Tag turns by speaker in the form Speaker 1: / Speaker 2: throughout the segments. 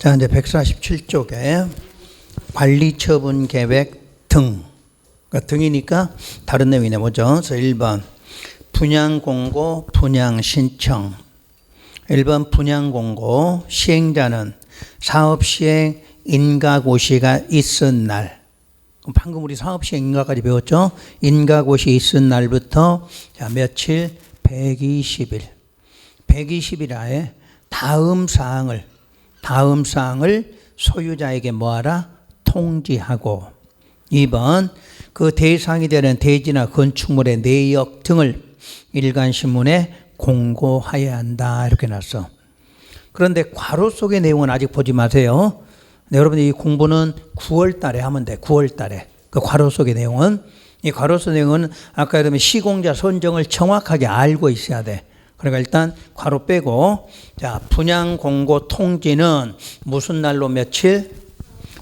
Speaker 1: 자, 이제 147쪽에 관리처분 계획 등. 그러니까 등이니까 다른 내용이네. 뭐죠? 그래서 1번 분양공고, 분양신청. 1번 분양공고, 시행자는 사업시행 인가고시가 있은 날. 방금 우리 사업시행 인가까지 배웠죠? 인가고시 있은 날부터 자, 며칠? 120일. 120일 안에 다음 사항을 소유자에게 뭐하라? 통지하고. 2번 그 대상이 되는 대지나 건축물의 내역 등을 일간신문에 공고하여야 한다. 이렇게 놨어. 그런데 괄호 속의 내용은 아직 보지 마세요. 네, 여러분 이 공부는 9월 달에 하면 돼. 9월 달에. 그 괄호 속의 내용은, 이 괄호 속 내용은 아까 그러면 시공자 선정을 정확하게 알고 있어야 돼. 그러니까 일단 괄호 빼고, 자, 분양 공고 통지는 무슨 날로 며칠?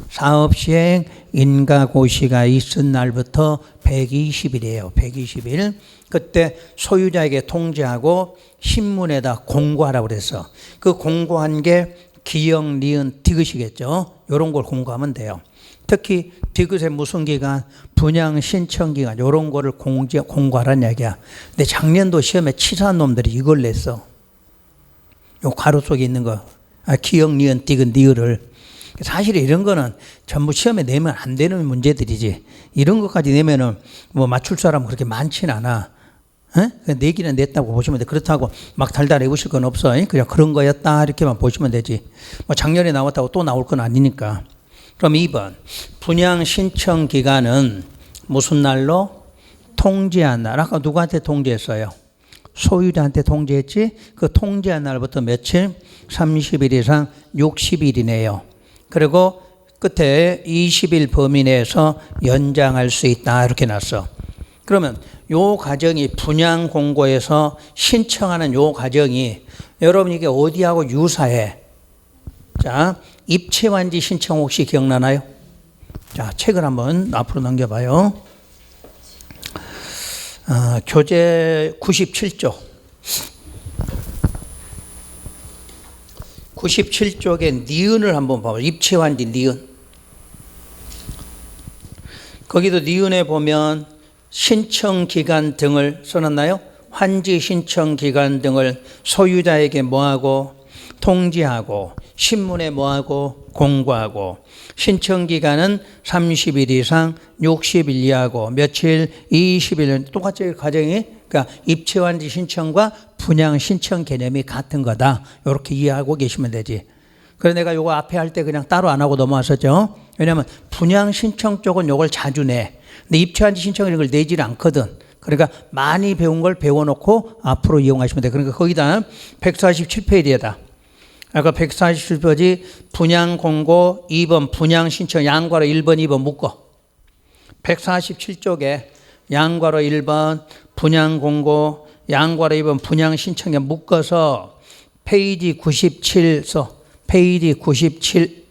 Speaker 1: 사업시행 인가고시가 있은 날부터 120일이에요. 120일. 그때 소유자에게 통지하고 신문에다 공고하라고 그랬어. 그 공고한 게 기역, 니은, 디귿이겠죠. 이런 걸 공고하면 돼요. 특히 디귿의 무슨 기간? 분양 신청 기간. 이런 거를 공고하라는 얘기야. 근데 작년도 시험에 치사한 놈들이 이걸 냈어. 요 괄호 속에 있는 거. 기역, 니은, 디귿, 니을을. 사실 이런 거는 전부 시험에 내면 안 되는 문제들이지. 이런 것까지 내면은 뭐 맞출 사람은 그렇게 많지는 않아. 내기는 냈다고 보시면 돼. 그렇다고 막 달달 해보실 건 없어. 그냥 그런 거였다 이렇게만 보시면 되지. 뭐 작년에 나왔다고 또 나올 건 아니니까. 그럼 2번 분양 신청 기간은 무슨 날로? 통지한 날. 아까 누구한테 통지했어요? 소유자한테 통지했지. 그 통지한 날부터 며칠? 30일 이상 60일이네요. 그리고 끝에 20일 범위 내에서 연장할 수 있다 이렇게 놨어. 그러면 요 과정이 분양 공고에서 신청하는 요 과정이 여러분 이게 어디하고 유사해? 자, 입체완지 신청 혹시 기억나나요? 자, 책을 한번 앞으로 넘겨봐요. 교재 97쪽. 97쪽에 니은을 한번 봐봐요. 입체완지 니은. 거기도 니은에 보면 신청기간 등을 써놨나요? 환지 신청기간 등을 소유자에게 뭐하고? 통지하고 신문에 뭐하고? 공고하고. 신청기간은 30일 이상 60일 이하고 며칠? 20일. 똑같이 과정이 그러니까 입체완지 신청과 분양 신청 개념이 같은 거다. 이렇게 이해하고 계시면 되지. 그래서 내가 이거 앞에 할 때 그냥 따로 안 하고 넘어왔었죠. 왜냐하면 분양 신청 쪽은 이걸 자주 내. 근데 입체완지 신청 이런 걸 내질 않거든. 그러니까 많이 배운 걸 배워놓고 앞으로 이용하시면 돼. 그러니까 거기다 147페이지에다. 아까 147페이지 분양 공고 2번 분양 신청 양괄호 1번 2번 묶어. 147쪽에 양괄호 1번 분양 공고 양괄호 2번 분양 신청에 묶어서 페이지 97 써. 페이지 97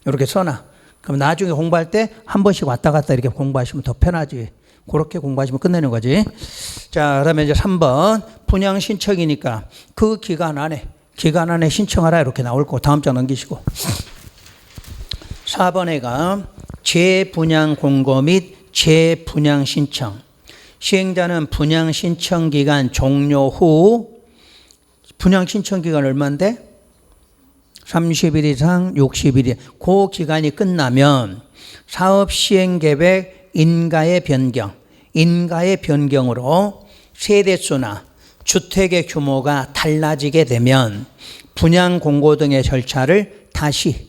Speaker 1: 이렇게 써놔. 그럼 나중에 공부할 때 한 번씩 왔다 갔다 이렇게 공부하시면 더 편하지. 그렇게 공부하시면 끝내는 거지. 자, 그러면 이제 3번 분양 신청이니까 그 기간 안에 신청하라 이렇게 나올 거. 다음 장 넘기시고. 4번에가 재분양 공고 및 재분양 신청. 시행자는 분양 신청 기간 종료 후 분양 신청 기간 얼마인데? 30일 이상 60일. 그 기간이 끝나면 사업 시행 계획 인가의 변경으로 세대수나 주택의 규모가 달라지게 되면 분양 공고 등의 절차를 다시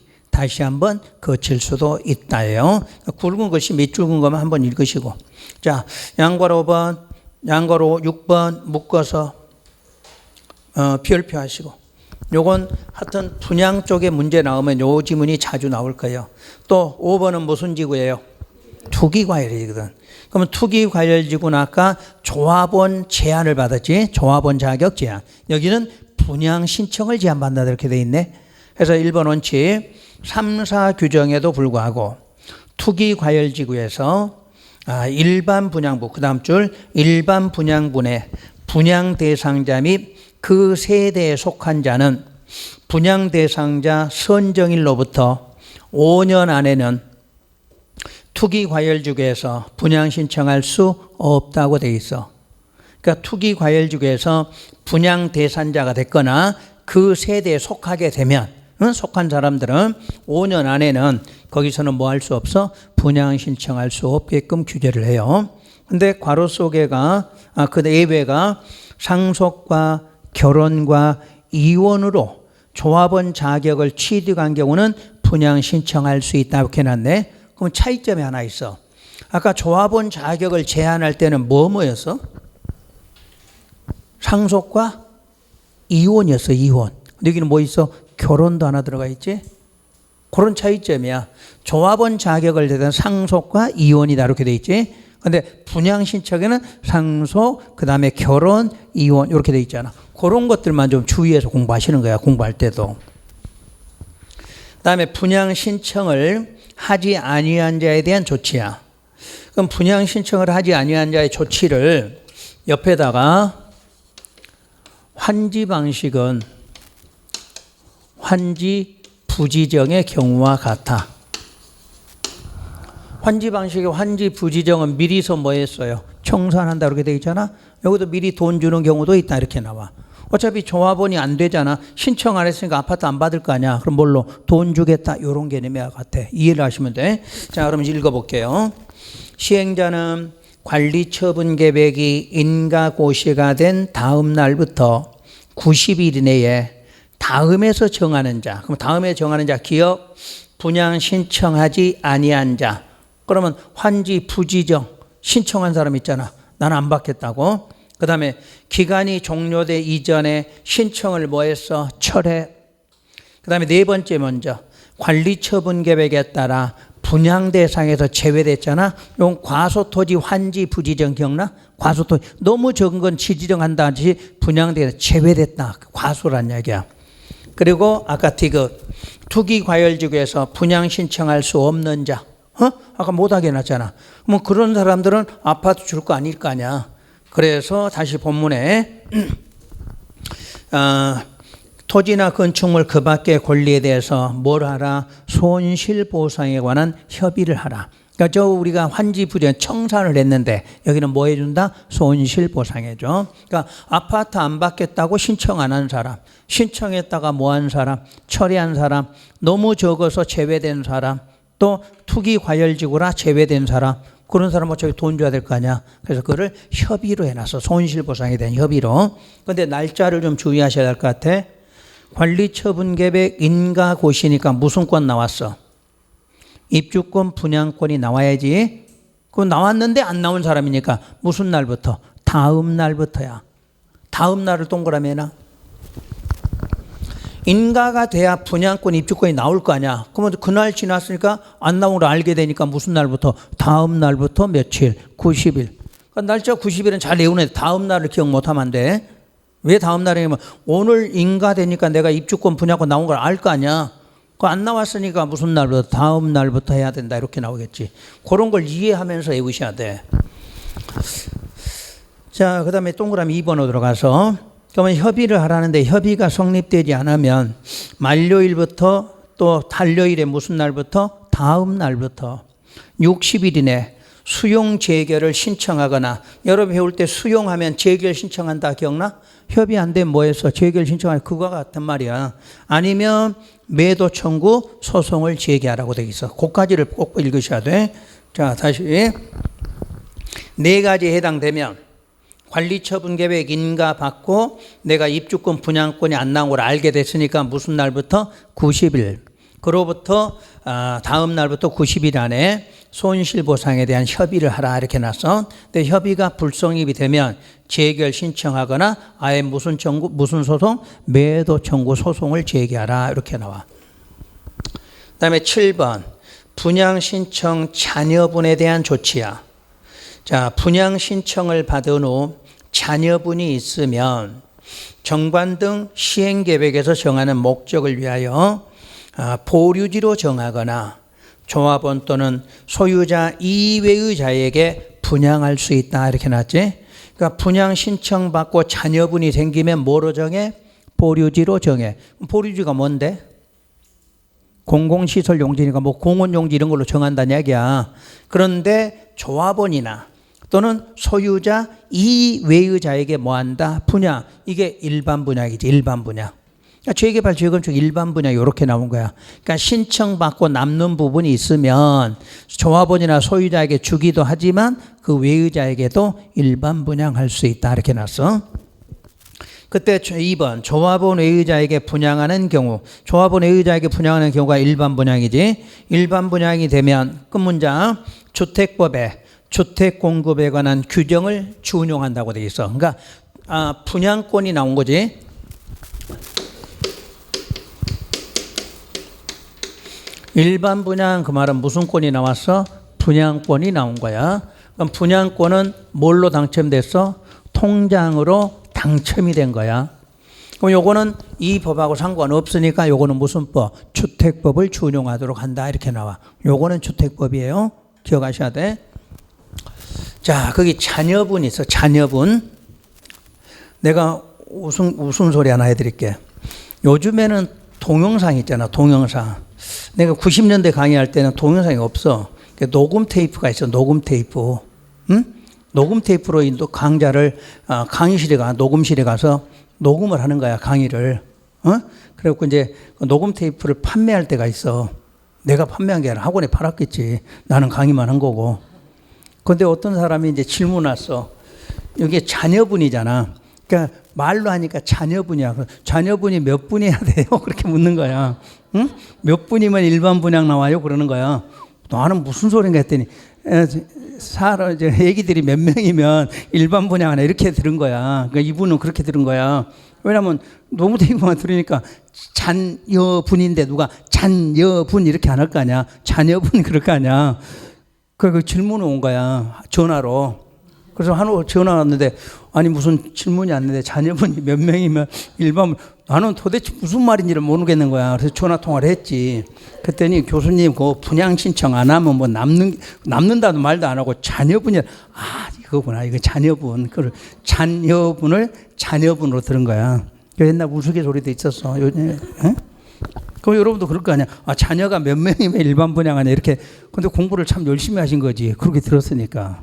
Speaker 1: 한번 거칠 수도 있다예요. 굵은 글씨 밑줄근 것만 한번 읽으시고. 자, 양괄호 5번, 양괄호 6번 묶어서 별표 하시고. 요건 하여튼 분양 쪽에 문제 나오면 요 지문이 자주 나올 거예요. 또 5번은 무슨 지구예요? 투기과열이거든. 그러면 투기과열지구는 아까 조합원 제한을 받았지. 조합원 자격 제한. 여기는 분양 신청을 제한받는다 이렇게 돼 있네. 그래서 1번 원칙 3, 4 규정에도 불구하고 투기과열지구에서 일반 분양부 그 다음 줄 일반 분양분의 분양 대상자 및 그 세대에 속한 자는 분양 대상자 선정일로부터 5년 안에는 투기 과열지구에서 분양 신청할 수 없다고 돼 있어. 그러니까 투기 과열지구에서 분양 대상자가 됐거나 그 세대에 속하게 되면 속한 사람들은 5년 안에는 거기서는 뭐 할 수 없어? 분양 신청할 수 없게끔 규제를 해요. 근데 괄호 속에가 그 예외가 상속과 결혼과 이혼으로 조합원 자격을 취득한 경우는 분양 신청할 수 있다 이렇게 해놨네. 그럼 차이점이 하나 있어. 아까 조합원 자격을 제한할 때는 뭐였어? 상속과 이혼이었어. 이혼. 여기는 뭐 있어? 결혼도 하나 들어가 있지? 그런 차이점이야. 조합원 자격을 대한 상속과 이혼이다 이렇게 돼 있지? 근데 분양 신청에는 상속, 그 다음에 결혼, 이혼 이렇게 돼 있잖아. 그런 것들만 좀 주의해서 공부하시는 거야. 공부할 때도. 그 다음에 분양 신청을 하지 아니한 자에 대한 조치야. 그럼 분양 신청을 하지 아니한 자의 조치를 옆에다가 환지 방식은 환지 부지정의 경우와 같아. 환지 방식의 환지 부지정은 미리서 뭐 했어요? 청산한다 이렇게 돼 있잖아. 여기도 미리 돈 주는 경우도 있다 이렇게 나와. 어차피 조합원이 안 되잖아. 신청 안 했으니까 아파트 안 받을 거 아니야. 그럼 뭘로? 돈 주겠다 이런 개념이 같아. 이해를 하시면 돼. 자, 그럼 읽어볼게요. 시행자는 관리 처분 계획이 인가고시가 된 다음 날부터 90일 이내에 다음에서 정하는 자. 그럼 다음에 정하는 자 기억 분양 신청하지 아니한 자. 그러면 환지 부지정 신청한 사람 있잖아. 나는 안 받겠다고. 그 다음에 기간이 종료돼 이전에 신청을 뭐 했어? 철회. 그 다음에 네 번째 먼저 관리처분 계획에 따라 분양 대상에서 제외됐잖아. 이건 과소토지 환지 부지정 기억나? 과소토지 너무 적은 건 지지정한다 하지 분양 대상에서 제외됐다. 과소란 얘기야. 그리고 아까 디귿 투기 과열지구에서 분양 신청할 수 없는 자. 아까 못하게 해놨잖아. 뭐 그런 사람들은 아파트 줄 거 아닐 거 아니야. 그래서 다시 본문에 토지나 건축물 그 밖의 권리에 대해서 뭘 하라? 손실보상에 관한 협의를 하라. 그러니까 우리가 환지 부지정 청산을 했는데 여기는 뭐 해준다? 손실보상해줘. 그러니까 아파트 안 받겠다고 신청 안 한 사람, 신청했다가 뭐 한 사람, 처리한 사람, 너무 적어서 제외된 사람, 또 투기 과열지구라 제외된 사람, 그런 사람 어차피 돈 줘야 될 거 아니야. 그래서 그거를 협의로 해놨어. 손실보상에 대한 협의로. 그런데 날짜를 좀 주의하셔야 될 것 같아. 관리처분계획 인가고시니까 무슨 권 나왔어? 입주권 분양권이 나와야지. 그거 나왔는데 안 나온 사람이니까 무슨 날부터? 다음 날부터야. 다음 날을 동그라미 해놔. 인가가 돼야 분양권 입주권이 나올 거 아니야. 그러면 그날 지났으니까 안 나온 걸 알게 되니까 무슨 날부터? 다음 날부터 며칠? 90일. 그러니까 날짜 90일은 잘 외우네. 다음 날을 기억 못하면 안 돼. 왜 다음 날이냐면 오늘 인가되니까 내가 입주권 분양권 나온 걸 알 거 아니야. 그거 안 나왔으니까 무슨 날부터? 다음 날부터 해야 된다. 이렇게 나오겠지. 그런 걸 이해하면서 외우셔야 돼. 자, 그 다음에 동그라미 2번으로 들어가서 그러면 협의를 하라는데 협의가 성립되지 않으면 만료일부터 또 단료일에 무슨 날부터? 다음 날부터 60일 이내 수용 재결을 신청하거나 여러분 배울 때 수용하면 재결 신청한다 기억나? 협의 안 되면 뭐 해서 재결 신청할 그거 같단 말이야. 아니면 매도 청구 소송을 제기하라고 되어 있어. 그까지를 꼭 읽으셔야 돼. 자, 다시 네 가지에 해당되면 관리처분계획 인가 받고 내가 입주권 분양권이 안 나온 걸 알게 됐으니까 무슨 날부터? 90일. 그로부터 다음 날부터 90일 안에 손실보상에 대한 협의를 하라 이렇게 놨어. 근데 협의가 불성립이 되면 재결 신청하거나 아예 무슨 청구, 무슨 소송? 매도 청구 소송을 제기하라 이렇게 나와. 그 다음에 7번 분양 신청 자녀분에 대한 조치야. 자, 분양 신청을 받은 후 자녀분이 있으면 정관 등 시행계획에서 정하는 목적을 위하여 보류지로 정하거나 조합원 또는 소유자 이외의 자에게 분양할 수 있다 이렇게 놨지. 그러니까 분양 신청 받고 자녀분이 생기면 뭐로 정해? 보류지로 정해. 보류지가 뭔데? 공공시설 용지니까 뭐 공원 용지 이런 걸로 정한다는 이야기야. 그런데 조합원이나 또는 소유자 이외의 자에게 뭐한다? 분야. 이게 일반 분야이지. 일반 분야. 그러니까 재개발 재건축 일반 분야 이렇게 나온 거야. 그러니까 신청받고 남는 부분이 있으면 조합원이나 소유자에게 주기도 하지만 그 외의 자에게도 일반 분양할 수 있다. 이렇게 놨어. 그때 2번 조합원 외의자에게 분양하는 경우, 조합원 외의자에게 분양하는 경우가 일반 분양이지. 일반 분양이 되면 끝문장 주택법에 주택 공급에 관한 규정을 준용한다고 되어 있어. 그러니까 분양권이 나온 거지. 일반 분양 그 말은 무슨 권이 나왔어? 분양권이 나온 거야. 그럼 분양권은 뭘로 당첨됐어? 통장으로 당첨이 된 거야. 그럼 요거는 이 법하고 상관없으니까 요거는 무슨 법? 주택법을 준용하도록 한다 이렇게 나와. 요거는 주택법이에요. 기억하셔야 돼. 자, 거기 자녀분 있어. 자녀분. 내가 웃음 소리 하나 해드릴게. 요즘에는 동영상 있잖아. 동영상. 내가 90년대 강의할 때는 동영상이 없어. 녹음 테이프가 있어. 녹음 테이프. 응? 녹음 테이프로 인도 강좌를 강의실에 녹음실에 가서 녹음을 하는 거야. 강의를. 그래갖고 이제 그 녹음 테이프를 판매할 때가 있어. 내가 판매한 게 아니라 학원에 팔았겠지. 나는 강의만 한 거고. 근데 어떤 사람이 이제 질문 왔어. 이게 자녀분이잖아. 그러니까 말로 하니까 자녀분이야. 자녀분이 몇 분이야 돼요? 그렇게 묻는 거야. 응? 몇 분이면 일반 분양 나와요? 그러는 거야. 나는 무슨 소린가 했더니 애기들이 몇 명이면 일반 분양하나 이렇게 들은 거야. 그러니까 이분은 그렇게 들은 거야. 왜냐하면 너무 대기만 들으니까 자녀분인데 누가 잔여분 이렇게 안 할 거 아니야. 자녀분 그럴 거 아니야. 그 질문이 온 거야. 전화로. 그래서 전화 왔는데 아니 무슨 질문이 왔는데 자녀분이 몇 명이면 일반 나는 도대체 무슨 말인지를 모르겠는 거야. 그래서 전화 통화를 했지. 그랬더니 교수님 그 분양 신청 안 하면 뭐 남는다도 말도 안 하고 자녀분이 이거구나. 이거 자녀분. 그 자녀분을 자녀분으로 들은 거야. 옛날 우스갯소리도 있었어. 요즘에. 그럼 여러분도 그럴 거 아니야. 자녀가 몇 명이면 일반 분양하냐 이렇게. 근데 공부를 참 열심히 하신 거지. 그렇게 들었으니까.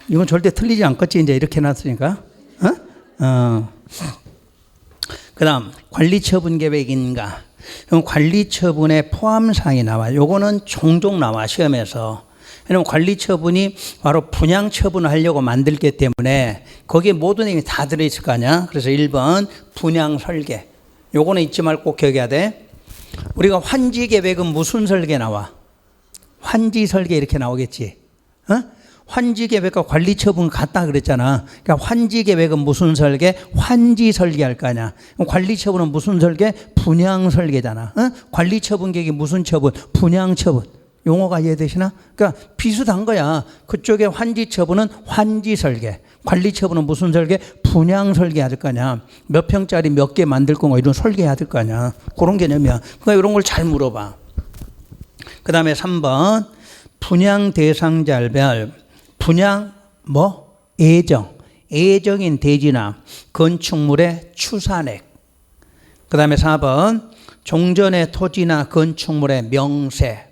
Speaker 1: 이건 절대 틀리지 않겠지. 이제 이렇게 놨으니까. 그 다음 관리처분 계획인가. 그럼 관리처분의 포함사항이 나와. 요거는 종종 나와 시험에서. 왜냐면 관리처분이 바로 분양처분을 하려고 만들기 때문에 거기에 모든 내용이 다 들어있을 거 아니야. 그래서 1번 분양설계. 요거는 잊지 말고 꼭 기억해야 돼. 우리가 환지계획은 무슨 설계 나와? 환지설계 이렇게 나오겠지. 환지계획과 관리처분 같다 그랬잖아. 그러니까 환지계획은 무슨 설계? 환지설계 할 거 아니야. 관리처분은 무슨 설계? 분양설계잖아. 관리처분 계획이 무슨 처분? 분양처분. 용어가 이해되시나? 그러니까 비슷한 거야. 그쪽에 환지처분은 환지설계, 관리처분은 무슨 설계? 분양설계 해야 될 거 아니야. 몇 평짜리 몇 개 만들 건가 이런 설계해야 될 거 아니야. 그런 개념이야. 그러니까 이런 걸 잘 물어봐. 그 다음에 3번 분양 대상자별 분양 예정인 대지나 건축물의 추산액. 그 다음에 4번 종전의 토지나 건축물의 명세.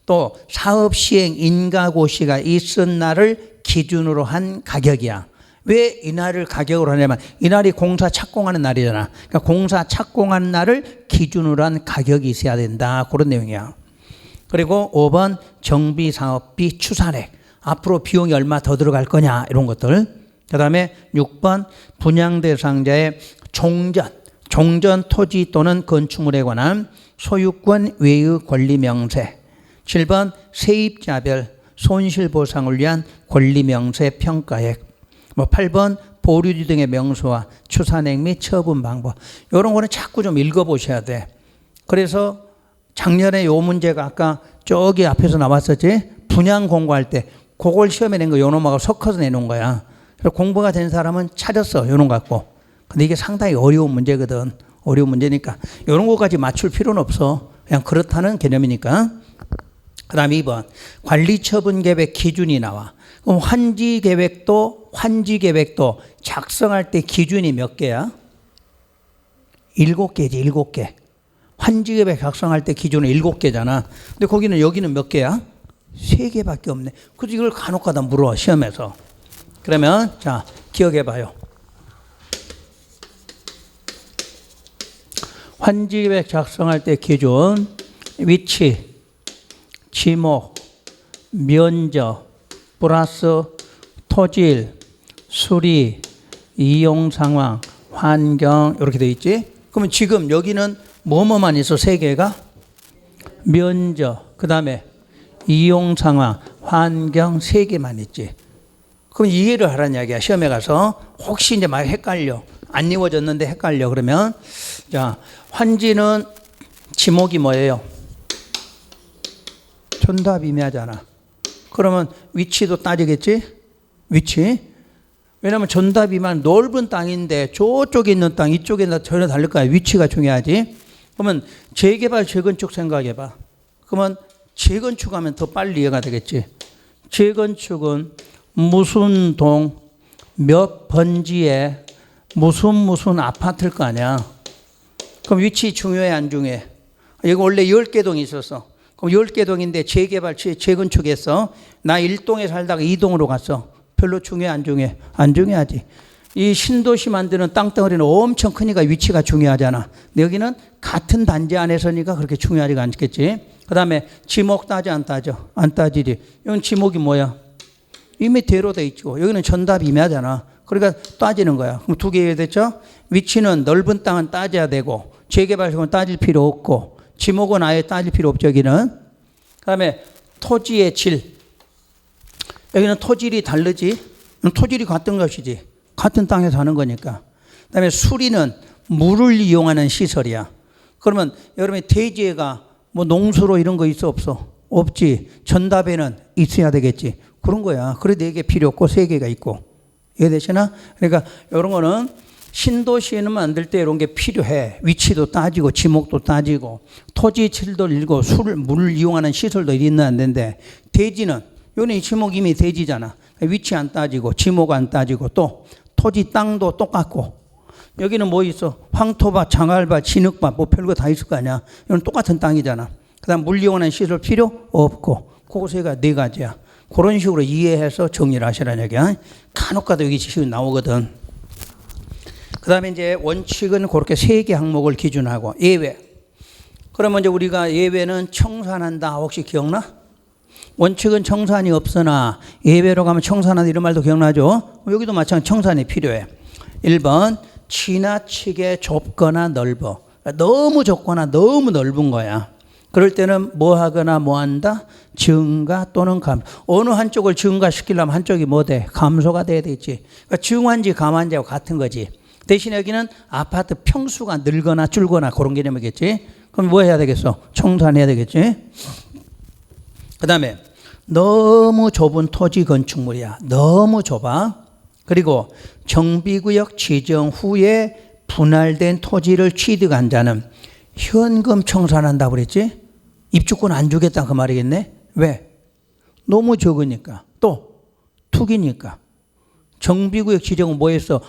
Speaker 1: 또 사업 시행 인가고시가 있은 날을 기준으로 한 가격이야. 왜 이날을 가격으로 하냐면 이날이 공사 착공하는 날이잖아. 그러니까 공사 착공한 날을 기준으로 한 가격이 있어야 된다. 그런 내용이야. 그리고 5번 정비사업비 추산액. 앞으로 비용이 얼마 더 들어갈 거냐 이런 것들. 그 다음에 6번 분양 대상자의 종전 토지 또는 건축물에 관한 소유권 외의 권리 명세. 7번 세입자별 손실보상을 위한 권리명세 평가액. 8번 보류지 등의 명소와 추산액 및 처분 방법. 이런 거는 자꾸 좀 읽어보셔야 돼. 그래서 작년에 요 문제가 아까 저기 앞에서 나왔었지. 분양 공고할 때 그걸 시험에 낸 거 요놈하고 섞어서 내놓은 거야. 그래서 공부가 된 사람은 찾았어. 요놈 갖고. 근데 이게 상당히 어려운 문제거든. 어려운 문제니까 이런 거까지 맞출 필요는 없어. 그냥 그렇다는 개념이니까. 그 다음 2번 관리처분 계획 기준이 나와. 그럼 환지계획도 작성할 때 기준이 몇 개야? 7개지, 7개. 환지계획 작성할 때 기준은 7개잖아. 근데 거기는 여기는 몇 개야? 3개밖에 없네. 그래서 이걸 간혹가다 물어, 시험에서. 그러면 자, 기억해 봐요. 환지계획 작성할 때 기준, 위치, 지목, 면적, 플러스 토질, 수리, 이용 상황, 환경 이렇게 돼 있지. 그러면 지금 여기는 뭐뭐만 있어? 3개가? 면적, 그 다음에 이용 상황, 환경 3개만 있지. 그럼 이해를 하라는 이야기야. 시험에 가서 혹시 이제 막 헷갈려, 안 이루어졌는데 헷갈려 그러면 자, 환지는 지목이 뭐예요? 전답이매하잖아. 그러면 위치도 따지겠지? 위치. 왜냐하면 전답이면 넓은 땅인데 저쪽에 있는 땅, 이쪽에 있는 땅 전혀 다를 거야. 위치가 중요하지. 그러면 재개발, 재건축 생각해봐. 그러면 재건축하면 더 빨리 이해가 되겠지. 재건축은 무슨 동, 몇 번지에 무슨 아파트일 거 아니야. 그럼 위치 중요해, 안 중요해? 여기 원래 10개 동이 있었어. 그럼 10개 동인데 재개발, 재건축했어. 나 1동에 살다가 2동으로 갔어. 별로 중요해, 안 중요해? 안 중요하지. 이 신도시 만드는 땅덩어리는 엄청 크니까 위치가 중요하잖아. 근데 여기는 같은 단지 안에서니까 그렇게 중요하지가 않겠지. 그 다음에 지목 따지, 안 따져? 안 따지지. 여기는 지목이 뭐야? 이미 대로 돼 있고, 여기는 전답이 임하잖아. 그러니까 따지는 거야. 그럼 2개 이해됐죠? 위치는 넓은 땅은 따져야 되고, 재개발식은 따질 필요 없고, 지목은 아예 따질 필요 없죠, 여기는. 그 다음에 토지의 질. 여기는 토질이 다르지. 토질이 같은 것이지. 같은 땅에 사는 거니까. 그 다음에 수리는 물을 이용하는 시설이야. 그러면 여러분이 대지가 뭐 농수로 이런 거 있어, 없어? 없지. 전답에는 있어야 되겠지. 그런 거야. 그래 4개 필요 없고 3개가 있고. 이해되시나? 그러니까 이런 거는 신도시에는 만들 때 이런 게 필요해. 위치도 따지고 지목도 따지고 토지 질도 읽고 물을 이용하는 시설도 있는 안 되는데, 대지는 여기는 지목 이미 대지잖아. 위치 안 따지고 지목 안 따지고 또 토지 땅도 똑같고, 여기는 뭐 있어? 황토밭, 장알밭, 진흙밭 뭐 별거 다 있을 거 아니야. 이건 똑같은 땅이잖아. 그 다음 물 이용하는 시설 필요 없고. 그거가 4가지야. 그런 식으로 이해해서 정리를 하시라는 얘기야. 간혹가다 여기 지금 나오거든. 그 다음에 이제 원칙은 그렇게 3개 항목을 기준하고 예외. 그러면 이제 우리가 예외는 청산한다. 혹시 기억나? 원칙은 청산이 없으나 예외로 가면 청산한다 이런 말도 기억나죠? 여기도 마찬가지 청산이 필요해. 1번 지나치게 좁거나 넓어. 너무 좁거나 너무 넓은 거야. 그럴 때는 뭐 하거나 뭐 한다? 증가 또는 감소. 어느 한쪽을 증가시키려면 한쪽이 뭐 돼? 감소가 돼야 되지. 그러니까 증환지 감환지하고 같은 거지. 대신 여기는 아파트 평수가 늘거나 줄거나 그런 개념이겠지. 그럼 뭐 해야 되겠어? 청산해야 되겠지. 그 다음에 너무 좁은 토지 건축물이야. 너무 좁아. 그리고 정비구역 지정 후에 분할된 토지를 취득한 자는 현금 청산한다고 그랬지? 입주권 안 주겠다 그 말이겠네? 왜? 너무 적으니까. 또 투기니까. 정비구역 지정은 뭐 했어?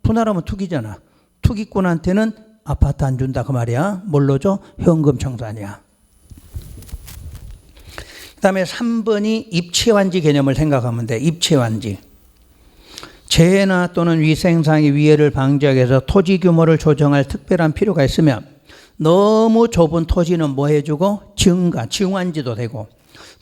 Speaker 1: 분할하면 투기잖아. 투기꾼한테는 아파트 안 준다 그 말이야. 뭘로 줘? 현금 청산이야. 그 다음에 3번이 입체완지 개념을 생각하면 돼. 입체완지. 재해나 또는 위생상의 위해를 방지하기 위해서 토지 규모를 조정할 특별한 필요가 있으면 너무 좁은 토지는 뭐 해주고? 증환지도 되고,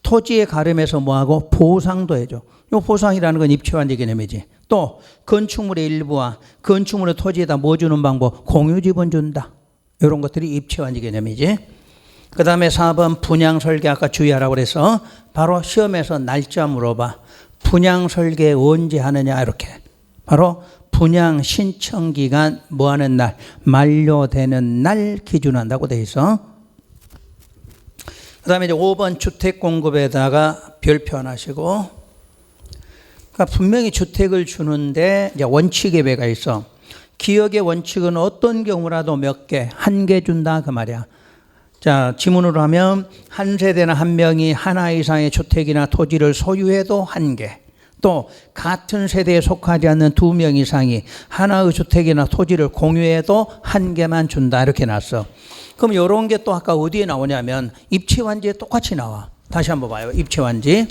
Speaker 1: 토지에 가름해서 뭐하고? 보상도 해줘. 이 보상이라는 건 입체완지 개념이지. 또 건축물의 일부와 건축물의 토지에다 뭐 주는 방법? 공유지분 준다. 이런 것들이 입체완지 개념이지. 그 다음에 4번 분양 설계 아까 주의하라고 그래서 바로 시험에서 날짜 물어봐. 분양 설계 언제 하느냐 이렇게. 바로 분양 신청 기간 뭐 하는 날? 만료되는 날 기준한다고 돼 있어. 그 다음에 이제 5번 주택 공급에다가 별표 하나 하시고. 그러니까 분명히 주택을 주는데 이제 원칙 예외가 있어. 기역의 원칙은 어떤 경우라도 몇 개, 1개 준다 그 말이야. 자, 지문으로 하면 한 세대나 한 명이 하나 이상의 주택이나 토지를 소유해도 1개. 또 같은 세대에 속하지 않는 2명 이상이 하나의 주택이나 토지를 공유해도 한 개만 준다 이렇게 놨어. 그럼 이런 게 또 아까 어디에 나오냐면 입체완지에 똑같이 나와. 다시 한번 봐요. 입체완지.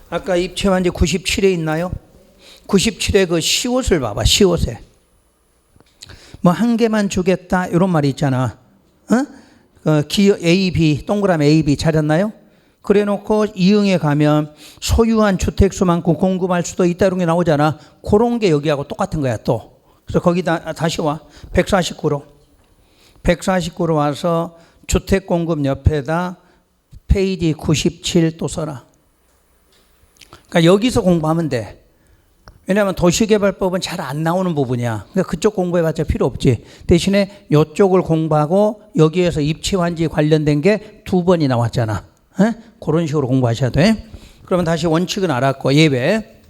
Speaker 1: 아까 입체완지 97에 있나요? 97에 그 시옷을 봐봐. 시옷에. 뭐 한 개만 주겠다 이런 말이 있잖아. 기호 A, B 동그라미 A, B 찾았나요? 그래 놓고 이응에 가면 소유한 주택수만큼 공급할 수도 있다 이런 게 나오잖아. 그런 게 여기하고 똑같은 거야 또. 그래서 거기다 다시 와. 149로. 149로 와서 주택 공급 옆에다 페이지 97 또 써라. 그러니까 여기서 공부하면 돼. 왜냐하면 도시개발법은 잘 안 나오는 부분이야. 그러니까 그쪽 공부해봤자 필요 없지. 대신에 이쪽을 공부하고 여기에서 입체완지 관련된 게 2번이 나왔잖아. 그런 식으로 공부하셔야 돼. 그러면 다시 원칙은 알았고 예외.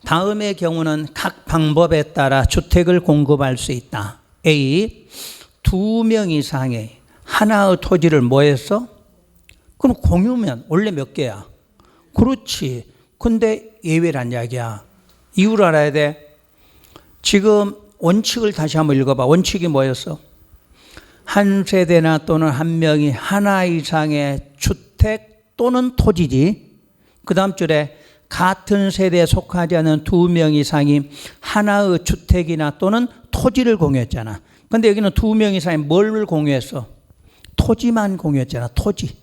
Speaker 1: 다음의 경우는 각 방법에 따라 주택을 공급할 수 있다. A. 2명 이상의 하나의 토지를 뭐 했어? 그럼 공유면 원래 몇 개야? 그렇지. 근데 예외란 이야기야. 이유를 알아야 돼. 지금 원칙을 다시 한번 읽어봐. 원칙이 뭐였어? 한 세대나 또는 한 명이 하나 이상의 주택 또는 토지지. 그 다음 줄에 같은 세대에 속하지 않은 2명 이상이 하나의 주택이나 또는 토지를 공유했잖아. 근데 여기는 2명 이상이 뭘 공유했어? 토지만 공유했잖아. 토지.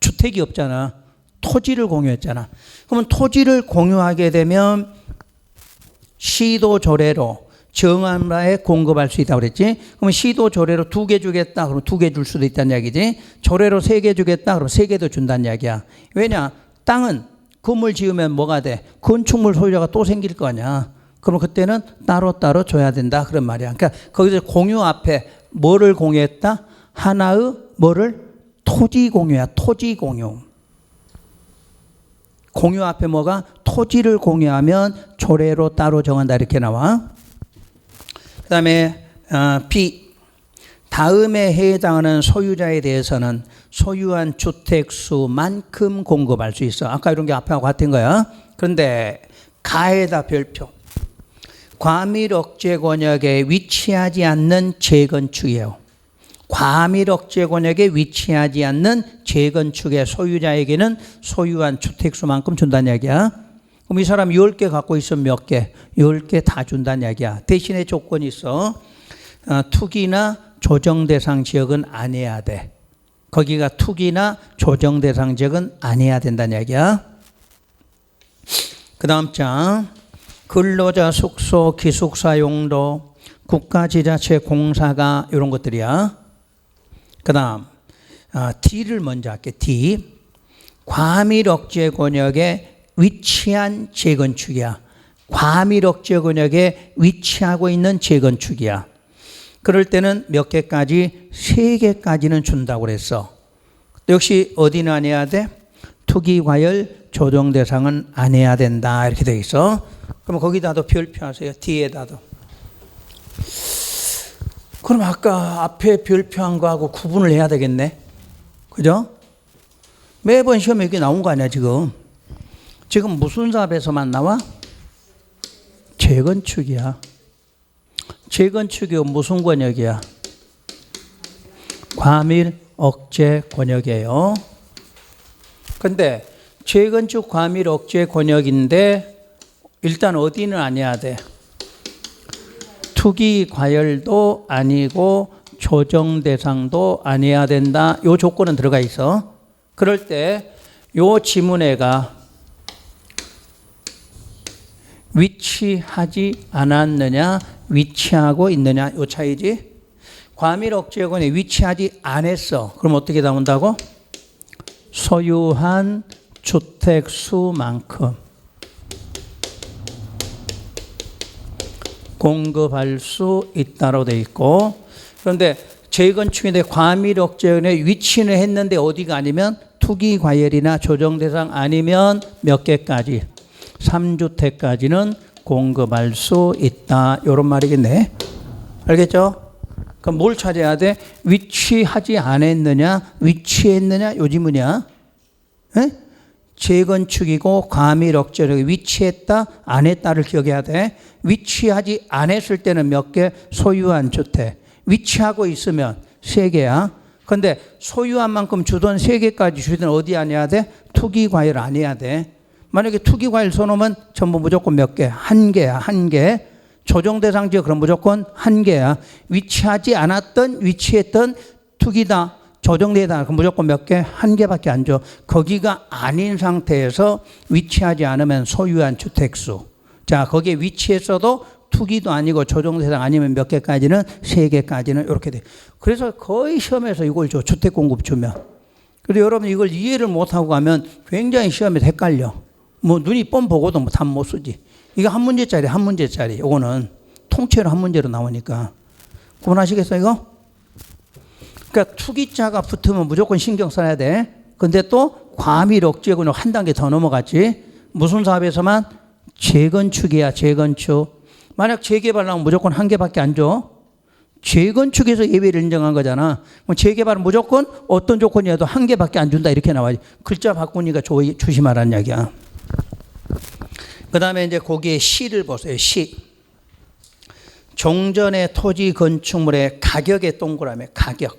Speaker 1: 주택이 없잖아. 토지를 공유했잖아. 그러면 토지를 공유하게 되면 시도 조례로 정한 바에 공급할 수 있다고 그랬지. 그러면 시도 조례로 2개 주겠다. 그럼 2개 줄 수도 있다는 이야기지. 조례로 3개 주겠다. 그럼 3개도 준다는 이야기야. 왜냐? 땅은 건물 지으면 뭐가 돼? 건축물 소유자가 또 생길 거 아니야. 그럼 그때는 따로따로 줘야 된다. 그런 말이야. 그러니까 거기서 공유 앞에 뭐를 공유했다? 하나의 뭐를? 토지 공유야. 토지 공유. 공유 앞에 뭐가? 토지를 공유하면 조례로 따로 정한다 이렇게 나와. 그 다음에 B. 다음에 해당하는 소유자에 대해서는 소유한 주택수만큼 공급할 수 있어. 아까 이런 게 앞에하고 같은 거야. 그런데 가에다 별표. 과밀 억제 권역에 위치하지 않는 재건축이에요. 과밀 억제 권역에 위치하지 않는 재건축의 소유자에게는 소유한 주택수만큼 준다는 이야기야. 그럼 이 사람 10개 갖고 있으면 몇 개? 10개 다 준다는 이야기야. 대신에 조건이 있어. 투기나 조정대상 지역은 아니어야 돼. 거기가 투기나 조정대상 지역은 아니어야 된다는 이야기야. 그 다음 장. 근로자 숙소, 기숙사 용도, 국가지자체 공사가 이런 것들이야. 그 다음 D를 먼저 할게. D. 과밀 억제 권역에 위치한 재건축이야. 과밀 억제 권역에 위치하고 있는 재건축이야. 그럴 때는 몇 개까지? 3개까지는 준다고 그랬어. 역시 어디는 안 해야 돼? 투기 과열 조정 대상은 안 해야 된다 이렇게 돼 있어. 그럼 거기다도 별표하세요. D에다도. 그럼 아까 앞에 별표한 거하고 구분을 해야 되겠네. 그죠? 매번 시험에 이게 나온 거 아니야 지금. 지금 무슨 답에서만 나와? 재건축이야. 재건축이 무슨 권역이야? 과밀 억제 권역이에요. 근데 재건축 과밀 억제 권역인데 일단 어디는 아니어야 돼? 투기 과열도 아니고 조정 대상도 아니어야 된다. 요 조건은 들어가 있어. 그럴 때 요 지문에가 위치하지 않았느냐, 위치하고 있느냐 요 차이지. 과밀 억제권에 위치하지 않았어. 그럼 어떻게 나온다고? 소유한 주택 수만큼 공급할 수 있다로 돼 있고, 그런데 재건축인데 과밀 억제권에 위치는 했는데 어디가 아니면 투기 과열이나 조정 대상 아니면 몇 개까지? 3주택까지는 공급할 수 있다. 이런 말이겠네. 알겠죠? 그럼 뭘 찾아야 돼? 위치하지 않았느냐, 위치했느냐, 요 지문이야. 에? 재건축이고 과밀 억제력이 위치했다, 안 했다를 기억해야 돼. 위치하지 않았을 때는 몇 개? 소유한 주택. 위치하고 있으면 3개야. 근데 소유한 만큼 주던 3개까지 주든 어디 안 해야 돼? 투기 과열 안 해야 돼. 만약에 투기 과열 써놓으면 전부 무조건 몇 개? 1개야, 1개. 조정 대상 지역 그럼 무조건 1개야. 위치하지 않았던, 위치했던 투기다. 조정되다. 그럼 무조건 몇 개? 1개밖에 안 줘. 거기가 아닌 상태에서 위치하지 않으면 소유한 주택수. 자, 거기에 위치했어도 투기도 아니고 조정 대상 아니면 몇 개까지는? 3개까지는 이렇게 돼. 그래서 거의 시험에서 이걸 줘. 주택 공급 주면. 그래서 여러분 이걸 이해를 못하고 가면 굉장히 시험에서 헷갈려. 뭐 눈이 뻔 보고도 뭐 답 못 쓰지. 이거 한 문제짜리, 한 문제짜리. 이거는 통째로 한 문제로 나오니까. 구분하시겠어요, 이거? 그러니까 투기자가 붙으면 무조건 신경 써야 돼. 근데 또 과밀 억제군은 한 단계 더 넘어갔지. 무슨 사업에서만? 재건축이야, 재건축. 만약 재개발 나오면 무조건 1개밖에 안 줘. 재건축에서 예외를 인정한 거잖아. 그럼 재개발은 무조건 어떤 조건이어도 1개밖에 안 준다 이렇게 나와야지. 글자 바꾸니까 조심하라는 이야기야. 그 다음에 이제 거기에 시를 보세요. 시. 종전의 토지 건축물의 가격의 동그라미, 가격.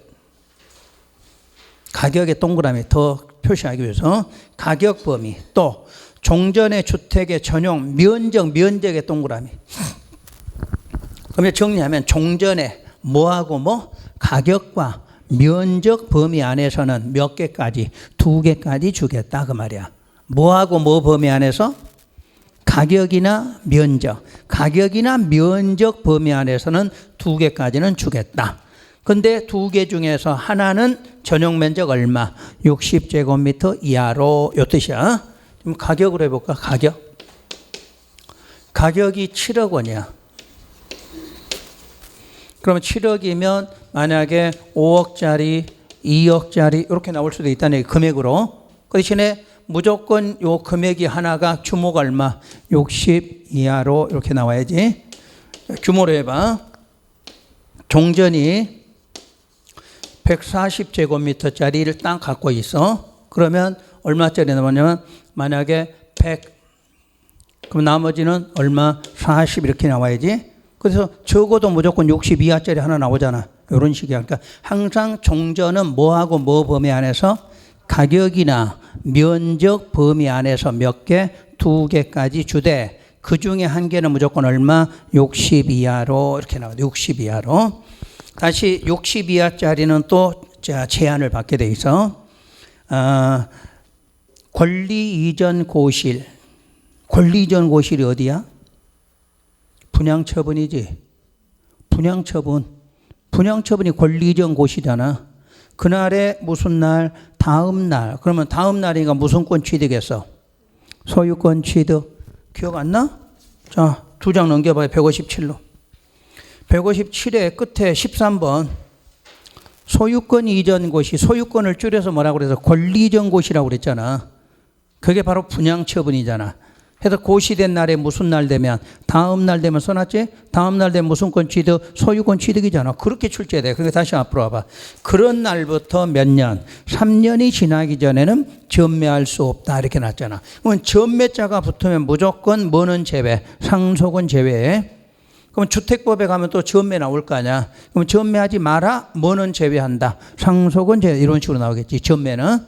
Speaker 1: 가격의 동그라미 더 표시하기 위해서 가격 범위. 또 종전의 주택의 전용 면적의 동그라미. 그러면 정리하면 종전의 뭐하고 뭐? 가격과 면적 범위 안에서는 몇 개까지? 2개까지 주겠다 그 말이야. 뭐하고 뭐 범위 안에서? 가격이나 면적. 가격이나 면적 범위 안에서는 2개까지는 주겠다. 근데 2개 중에서 하나는 전용 면적 얼마? 60제곱미터 이하로 요 뜻이야. 그럼 가격으로 해볼까? 가격. 가격이 7억 원이야. 그러면 7억이면 만약에 5억짜리, 2억짜리 이렇게 나올 수도 있다는 얘기, 금액으로. 그 대신에 무조건 요 금액이 하나가 규모가 얼마? 60 이하로 이렇게 나와야지. 규모로 해봐. 종전이 140제곱미터짜리를 딱 갖고 있어. 그러면 얼마짜리 나오냐면 만약에 100, 그럼 나머지는 얼마? 40 이렇게 나와야지. 그래서 적어도 무조건 60 이하짜리 하나 나오잖아. 이런 식이야. 그러니까 항상 종전은 뭐하고 뭐 범위 안에서? 가격이나 면적 범위 안에서 몇 개? 2개까지 주되 그 중에 1개는 무조건 얼마? 60 이하로 이렇게 나와요. 60 이하로. 다시 60 이하짜리는 또 제한을 받게 돼 있어. 권리 이전 고실. 권리 이전 고실이 어디야? 분양처분이지. 분양처분. 분양처분이 권리 이전 고실이잖아. 그날에 무슨 날? 다음 날. 그러면 다음 날이니까 무슨 권 취득했어? 소유권 취득. 기억 안 나? 자, 2장 넘겨봐요. 157로. 157의 끝에 13번. 소유권 이전 고시. 소유권을 줄여서 뭐라고 그래서 권리 이전 고시라고 그랬잖아. 그게 바로 분양처분이잖아. 그래서 고시된 날에 무슨 날 되면 다음 날 되면 써놨지? 다음 날 되면 무슨 권 취득? 소유권 취득이잖아. 그렇게 출제돼. 그러니까 다시 앞으로 와봐. 그런 날부터 몇 년? 3년이 지나기 전에는 전매할 수 없다 이렇게 났잖아. 그러면 전매자가 붙으면 무조건 뭐는 제외? 상속은 제외해. 그럼 주택법에 가면 또 전매 나올 거 아니야. 그럼 전매하지 마라. 뭐는 제외한다. 상속은 제외. 이런 식으로 나오겠지. 전매는.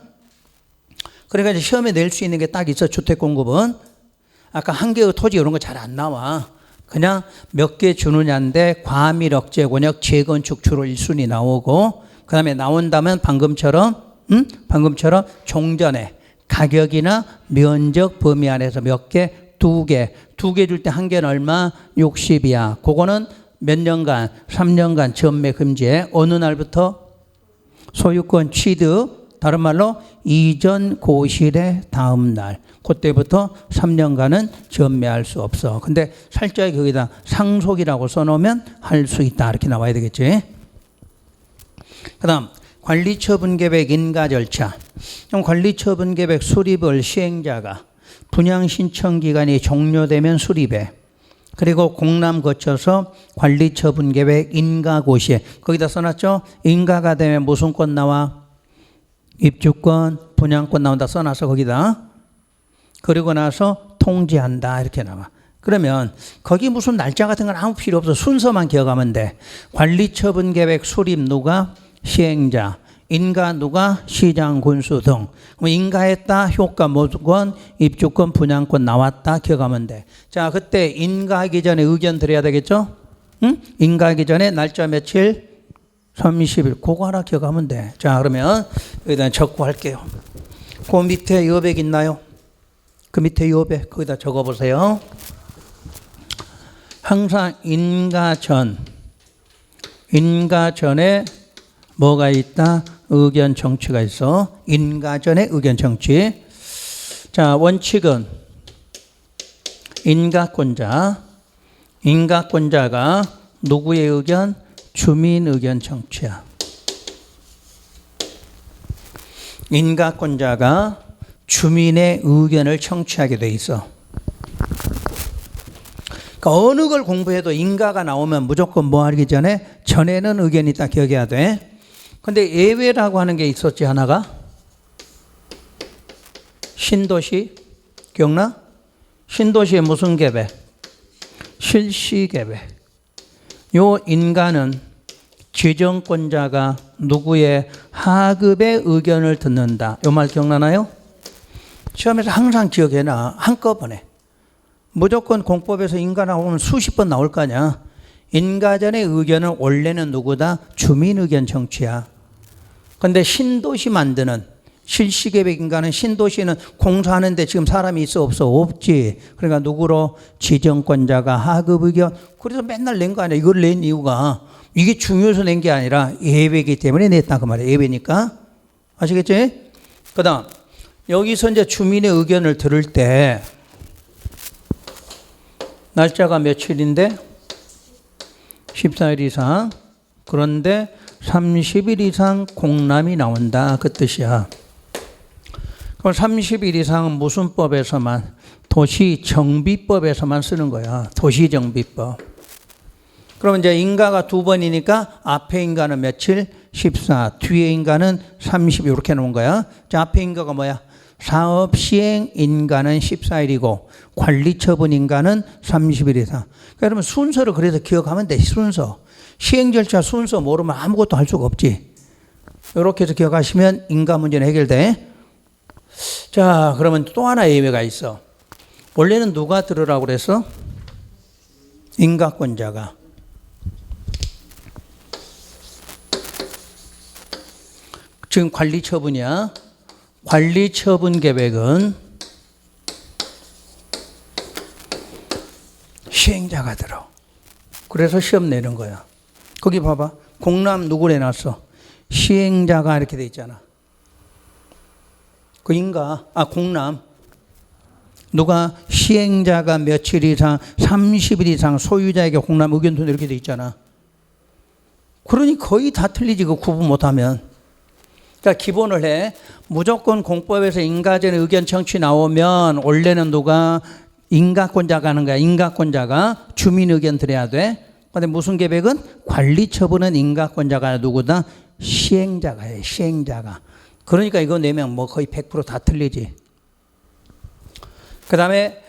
Speaker 1: 그러니까 이제 시험에 낼 수 있는 게 딱 있어. 주택공급은. 아까 1개의 토지 이런 거 잘 안 나와. 그냥 몇 개 주느냐인데 과밀 억제 권역 재건축 주로 1순위 나오고 그 다음에 나온다면 방금처럼 종전에 가격이나 면적 범위 안에서 몇 개? 2개. 2개 줄 때 1개는 얼마? 60이야. 그거는 몇 년간? 3년간 전매 금지에 어느 날부터? 소유권 취득. 다른 말로 이전 고실의 다음 날. 그때부터 3년간은 전매할 수 없어. 근데 살짝 거기다 상속이라고 써놓으면 할 수 있다. 이렇게 나와야 되겠지. 그 다음 관리처분계획 인가 절차. 관리처분계획 수립을 시행자가 분양신청 기간이 종료되면 수립해. 그리고 공람 거쳐서 관리처분계획 인가고시에 거기다 써놨죠. 인가가 되면 무슨 권 나와? 입주권, 분양권 나온다 써놔서 거기다. 그리고 나서 통지한다 이렇게 나와. 그러면 거기 무슨 날짜 같은 건 아무 필요 없어. 순서만 기억하면 돼. 관리처분계획 수립 누가? 시행자. 인가 누가? 시장, 군수 등. 그럼 인가했다, 효과 모건, 입주권, 분양권 나왔다 기억하면 돼. 자, 그때 인가하기 전에 의견 드려야 되겠죠? 응? 인가하기 전에 날짜 며칠? 30일. 그거 하나 기억하면 돼. 자, 그러면 여기다 적고 할게요. 그 밑에 여백 있나요? 그 밑에 여백 거기다 적어보세요. 항상 인가 전에 뭐가 있다? 의견 청취가 있어. 인가 전에 의견 청취. 자, 원칙은 인가권자가 누구의 의견? 주민 의견 청취야. 인가권자가 주민의 의견을 청취하게 돼 있어. 그러니까 어느 걸 공부해도 인가가 나오면 무조건 뭐 하기 전에는 의견이 있다 기억해야 돼. 근데 예외라고 하는 게 있었지 하나가. 신도시 기억나? 신도시의 무슨 계획? 실시계획. 요 인가는 지정권자가 누구의 하급의 의견을 듣는다. 요 말 기억나나요? 시험에서 항상 기억해놔. 한꺼번에. 무조건 공법에서 인가 나오면 수십 번 나올 거 아니야. 인가 전의 의견은 원래는 누구다? 주민 의견 청취야. 근데 신도시 만드는 실시계획 인가는 신도시는 공사하는데 지금 사람이 있어 없어? 없지. 그러니까 누구로? 지정권자가 하급 의견. 그래서 맨날 낸 거 아니야. 이걸 낸 이유가 이게 중요해서 낸 게 아니라 예외이기 때문에 냈다 그 말이야. 예외니까. 아시겠지? 그 다음 여기서 이제 주민의 의견을 들을 때 날짜가 며칠인데 14일 이상. 그런데 30일 이상 공람이 나온다 그 뜻이야. 그럼 30일 이상은 무슨 법에서만? 도시정비법에서만 쓰는 거야. 도시정비법. 그러면 이제 인가가 두 번이니까 앞에 인가는 며칠? 14. 뒤에 인가는 30 이렇게 놓은 거야. 자, 앞에 인가가 뭐야? 사업 시행 인가는 14일이고 관리처분 인가는 30일 이상. 그러니까 여러분 순서를 그래서 기억하면 돼. 순서. 시행 절차 순서 모르면 아무것도 할 수가 없지. 이렇게 해서 기억하시면 인가 문제는 해결돼. 자, 그러면 또 하나 예외가 있어. 원래는 누가 들으라고 그랬어? 인가권자가. 지금 관리처분이야. 관리처분 계획은 시행자가 들어. 그래서 시험 내는 거야. 거기 봐봐. 공람 누구 내놨어? 시행자가 이렇게 돼 있잖아. 그 공람. 누가 시행자가 며칠 이상, 30일 이상 소유자에게 공람 의견 둔 이렇게 돼 있잖아. 그러니 거의 다 틀리지, 그 구분 못하면. 그러니까 기본을 해. 무조건 공법에서 인가전의 의견 청취 나오면 원래는 누가? 인가권자가 하는 거야. 인가권자가 주민 의견 드려야 돼. 근데 무슨 계획은? 관리처분은 인가권자가 누구다? 시행자가 해. 시행자가. 그러니까 이거 내면 뭐 거의 100% 다 틀리지. 그 다음에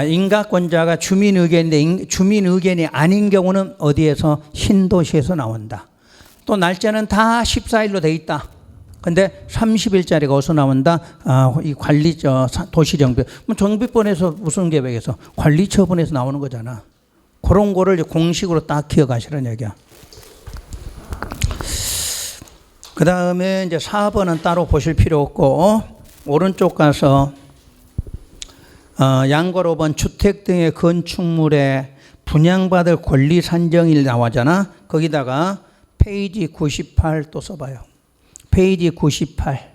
Speaker 1: 인가권자가 주민 의견인데 주민 의견이 아닌 경우는 어디에서? 신도시에서 나온다. 또 날짜는 다 14일로 돼 있다. 근데 30일짜리가 어디서 나온다? 이 도시정비. 정비법에서 무슨 계획에서? 관리처분에서 나오는 거잖아. 그런 거를 공식으로 딱 기억하시라는 얘기야. 그 다음에 이제 4번은 따로 보실 필요 없고, 오른쪽 가서, 양걸 5번 주택 등의 건축물에 분양받을 권리 산정일 나오잖아. 거기다가 페이지 98 또 써봐요. 페이지 98.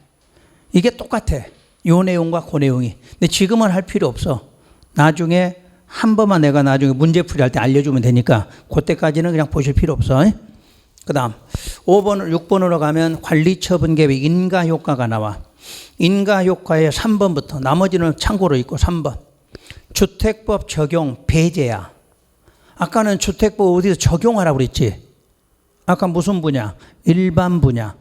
Speaker 1: 이게 똑같아. 요 내용과 그 내용이. 근데 지금은 할 필요 없어. 나중에 한 번만 내가 나중에 문제풀이 할 때 알려주면 되니까 그때까지는 그냥 보실 필요 없어. 그 다음 6번으로 가면 관리처분계획 인가효과가 나와. 인가효과의 3번부터 나머지는 참고로 있고 3번 주택법 적용 배제야. 아까는 주택법 어디서 적용하라고 그랬지? 아까 무슨 분야? 일반 분야.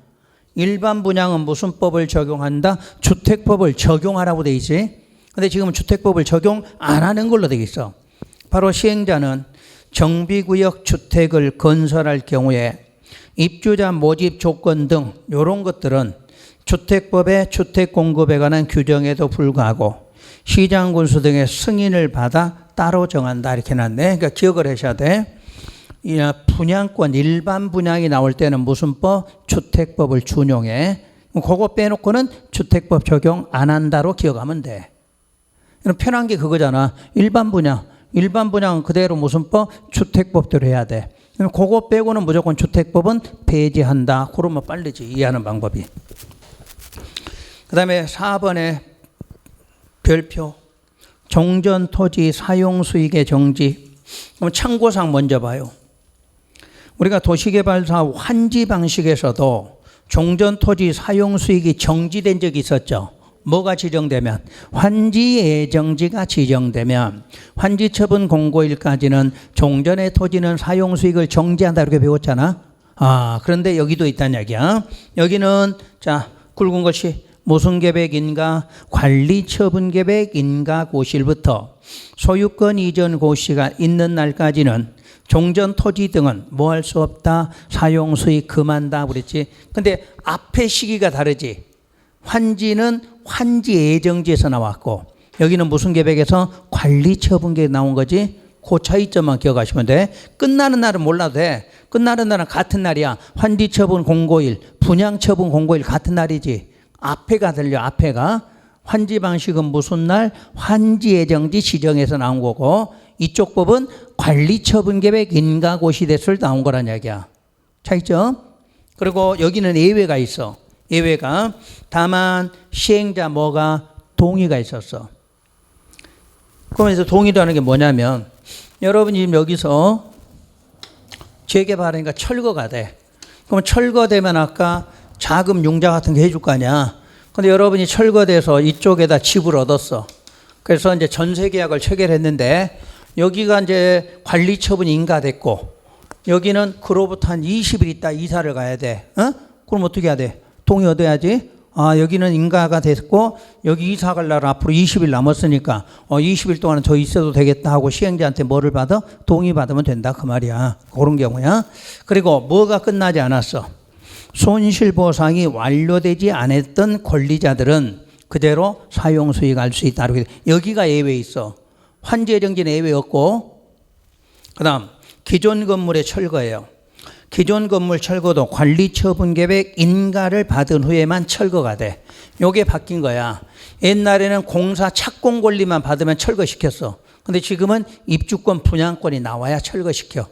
Speaker 1: 일반 분양은 무슨 법을 적용한다? 주택법을 적용하라고 돼 있지. 근데 지금은 주택법을 적용 안 하는 걸로 돼 있어. 바로 시행자는 정비구역 주택을 건설할 경우에 입주자 모집 조건 등 이런 것들은 주택법의 주택공급에 관한 규정에도 불구하고 시장군수 등의 승인을 받아 따로 정한다 이렇게 놨네. 그러니까 기억을 하셔야 돼. 분양권 일반 분양이 나올 때는 무슨 법? 주택법을 준용해. 그거 빼놓고는 주택법 적용 안 한다로 기억하면 돼. 편한 게 그거잖아. 일반 분양. 일반 분양은 그대로 무슨 법? 주택법대로 해야 돼. 그거 빼고는 무조건 주택법은 폐지한다. 그러면 빠르지. 이해하는 방법이. 그 다음에 4번에 별표. 종전 토지 사용 수익의 정지. 그럼 참고사항 먼저 봐요. 우리가 도시개발사업 환지 방식에서도 종전 토지 사용 수익이 정지된 적이 있었죠. 뭐가 지정되면? 환지 예정지가 지정되면 환지 처분 공고일까지는 종전의 토지는 사용 수익을 정지한다 이렇게 배웠잖아. 그런데 여기도 있다는 얘기야. 여기는 자 굵은 것이 무슨 계획인가? 관리 처분 계획인가 고시일부터 소유권 이전 고시가 있는 날까지는 종전 토지 등은 뭐 할 수 없다. 사용 수익 금한다 그랬지. 근데 앞에 시기가 다르지. 환지는 환지 예정지에서 나왔고 여기는 무슨 계획에서 관리 처분 계획 나온 거지. 그 차이점만 기억하시면 돼. 끝나는 날은 몰라도 돼. 끝나는 날은 같은 날이야. 환지 처분 공고일, 분양 처분 공고일 같은 날이지. 앞에가 들려. 앞에가. 환지 방식은 무슨 날? 환지 예정지 지정에서 나온 거고 이쪽 법은 관리 처분 계획 인가 고시 됐을 때 나온 거란 이야기야. 차이점? 그리고 여기는 예외가 있어. 예외가 다만 시행자 뭐가 동의가 있었어. 그러면서 동의라는 게 뭐냐면 여러분이 지금 여기서 재개발하니까 철거가 돼. 그럼 철거되면 아까 자금 융자 같은 거 해줄 거 아니야. 근데 여러분이 철거돼서 이쪽에다 집을 얻었어. 그래서 이제 전세 계약을 체결했는데 여기가 이제 관리 처분 인가됐고 여기는 그로부터 한 20일 있다 이사를 가야 돼. 그럼 어떻게 해야 돼? 동의 얻어야지. 여기는 인가가 됐고 여기 이사 갈 날 앞으로 20일 남았으니까 20일 동안은 더 있어도 되겠다 하고 시행자한테 뭐를 받아? 동의 받으면 된다 그 말이야. 그런 경우야. 그리고 뭐가 끝나지 않았어. 손실보상이 완료되지 않았던 권리자들은 그대로 사용 수익할 수 있다. 여기가 예외 있어. 환지 예정지는 예외 없고 그 다음 기존 건물의 철거예요. 기존 건물 철거도 관리 처분 계획 인가를 받은 후에만 철거가 돼. 요게 바뀐 거야. 옛날에는 공사 착공 권리만 받으면 철거시켰어. 근데 지금은 입주권 분양권이 나와야 철거시켜.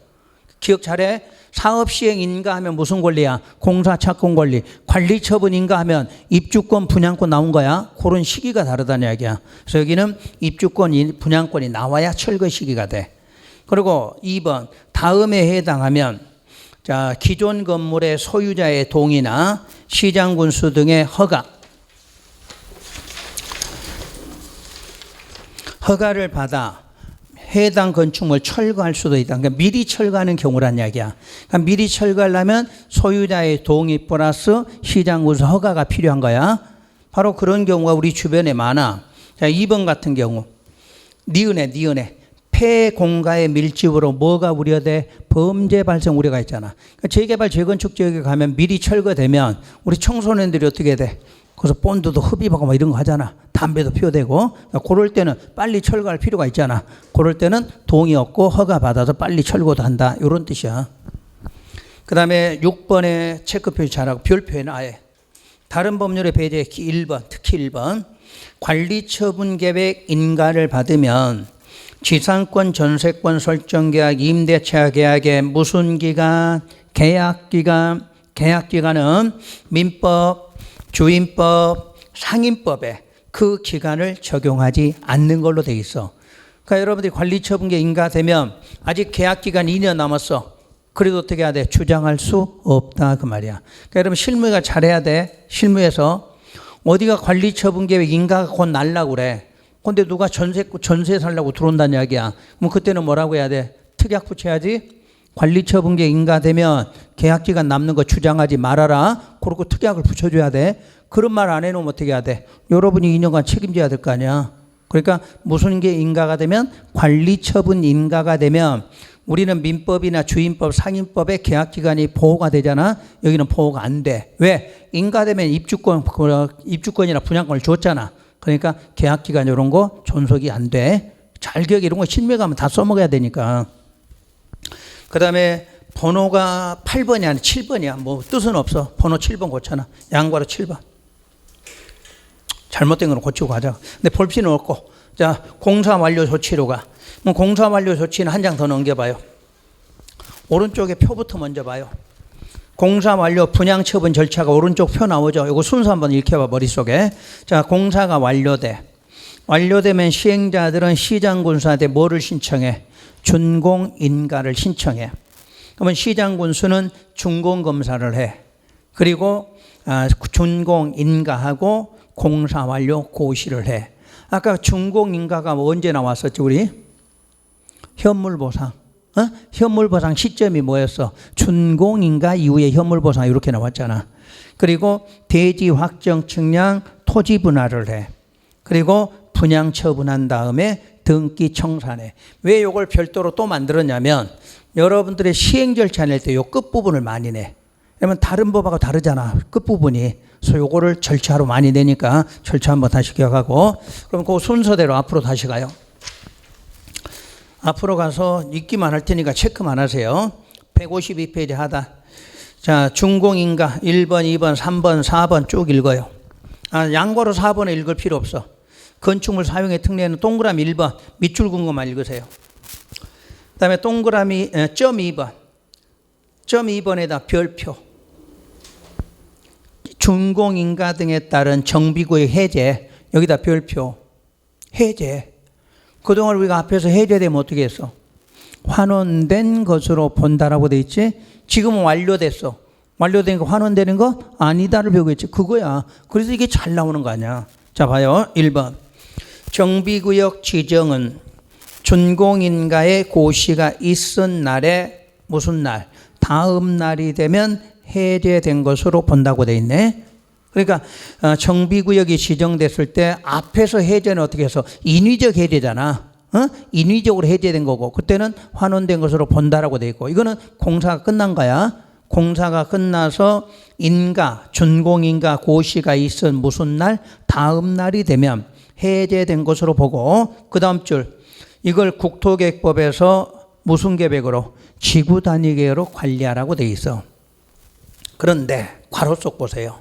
Speaker 1: 기억 잘해. 사업시행 인가하면 무슨 권리야? 공사 착공 권리. 관리 처분 인가하면 입주권 분양권 나온 거야. 그런 시기가 다르다는 이야기야. 그래서 여기는 입주권 분양권이 나와야 철거 시기가 돼. 그리고 2번 다음에 해당하면 자 기존 건물의 소유자의 동의나 시장군수 등의 허가를 받아 해당 건축물 철거할 수도 있다. 그러니까 미리 철거하는 경우란 이야기야. 그러니까 미리 철거하려면 소유자의 동의 플러스 시장군수 허가가 필요한 거야. 바로 그런 경우가 우리 주변에 많아. 자, 2번 같은 경우 니은에 폐공가의 밀집으로 뭐가 우려돼? 범죄 발생 우려가 있잖아. 그러니까 재개발 재건축 지역에 가면 미리 철거되면 우리 청소년들이 어떻게 돼? 그래서 본드도 흡입하고 막 이런 거 하잖아. 담배도 피워대고. 그러니까 그럴 때는 빨리 철거할 필요가 있잖아. 그럴 때는 동의 얻고 허가 받아서 빨리 철거도 한다. 이런 뜻이야. 그 다음에 6번에 체크 표시 잘하고 별표에는 아예 다른 법률의 배제 1번 특히 1번 관리 처분 계획 인가를 받으면 지상권 전세권 설정 계약 임대차 계약의 무슨 기간? 계약 기간은 민법 주임법, 상임법에 그 기간을 적용하지 않는 걸로 돼 있어. 그러니까 여러분들이 관리처분계 인가되면 아직 계약기간 2년 남았어. 그래도 어떻게 해야 돼? 주장할 수 없다 그 말이야. 그러니까 여러분 실무가 잘해야 돼. 실무에서 어디가 관리처분계획 인가가 곧 날라고 그래. 근데 누가 전세 살려고 들어온다는 이야기야. 그럼 그때는 뭐라고 해야 돼? 특약 붙여야지. 관리처분계 인가되면 계약기간 남는 거 주장하지 말아라. 그러고 특약을 붙여줘야 돼. 그런 말 안 해놓으면 어떻게 해야 돼? 여러분이 2년간 책임져야 될 거 아니야. 그러니까 무슨 게 인가가 되면, 관리처분 인가가 되면 우리는 민법이나 주임법, 상임법의 계약기간이 보호가 되잖아. 여기는 보호가 안 돼. 왜? 인가되면 입주권이나 분양권을 줬잖아. 그러니까 계약기간 이런 거 존속이 안 돼. 잘 기억해. 이런 거 신명하면 다 써먹어야 되니까. 그 다음에 번호가 8번이 아니라 7번이야. 뭐 뜻은 없어. 번호 7번 고쳐놔. 양과로 7번. 잘못된 거는 고치고 가자. 근데 볼 필요는 없고. 자, 공사 완료 조치로 가. 그럼 공사 완료 조치는 한 장 더 넘겨봐요. 오른쪽에 표부터 먼저 봐요. 공사 완료 분양 처분 절차가 오른쪽 표 나오죠. 이거 순서 한번 읽혀봐, 머릿속에. 자, 공사가 완료돼. 완료되면 시행자들은 시장군수한테 뭐를 신청해? 준공인가를 신청해. 그러면 시장군수는 준공검사를 해. 그리고 준공인가하고 공사 완료 고시를 해. 아까 준공인가가 언제 나왔었지 우리? 현물보상. 현물보상 시점이 뭐였어? 준공인가 이후에 현물보상 이렇게 나왔잖아. 그리고 대지 확정 측량 토지 분할을 해. 그리고 분양 처분한 다음에 등기 청산해. 왜 이걸 별도로 또 만들었냐면 여러분들의 시행 절차 낼 때 이 끝부분을 많이 내. 왜냐면 다른 법하고 다르잖아. 끝부분이. 그래서 요거를 절차로 많이 내니까 절차 한번 다시 기억하고. 그럼 그 순서대로 앞으로 다시 가요. 앞으로 가서 읽기만 할 테니까 체크만 하세요. 152페이지 하다. 자, 준공인가 1번, 2번, 3번, 4번 쭉 읽어요. 양과로 4번에 읽을 필요 없어. 건축물 사용의 특례는 동그라미 1번 밑줄 긋은 것만 읽으세요. 그 다음에 동그라미 점 2번. 점 2번에다 별표. 준공인가 등에 따른 정비구역 해제. 여기다 별표. 해제. 그동안 우리가 앞에서 해제되면 어떻게 했어? 환원된 것으로 본다라고 돼 있지? 지금은 완료됐어. 완료된 거 환원되는 거? 아니다를 배우고 있지. 그거야. 그래서 이게 잘 나오는 거 아니야. 자, 봐요. 1번. 정비구역 지정은 준공인가의 고시가 있은 날에 무슨 날? 다음 날이 되면 해제된 것으로 본다고 돼 있네. 그러니까 정비구역이 지정됐을 때 앞에서 해제는 어떻게 해서 인위적 해제잖아. 인위적으로 해제된 거고 그때는 환원된 것으로 본다라고 돼 있고 이거는 공사가 끝난 거야. 공사가 끝나서 인가, 준공인가 고시가 있은 무슨 날? 다음 날이 되면 해제된 것으로 보고 그 다음 줄 이걸 국토계획법에서 무슨 계획으로? 지구 단위 계획으로 관리하라고 돼 있어. 그런데 괄호 속 보세요.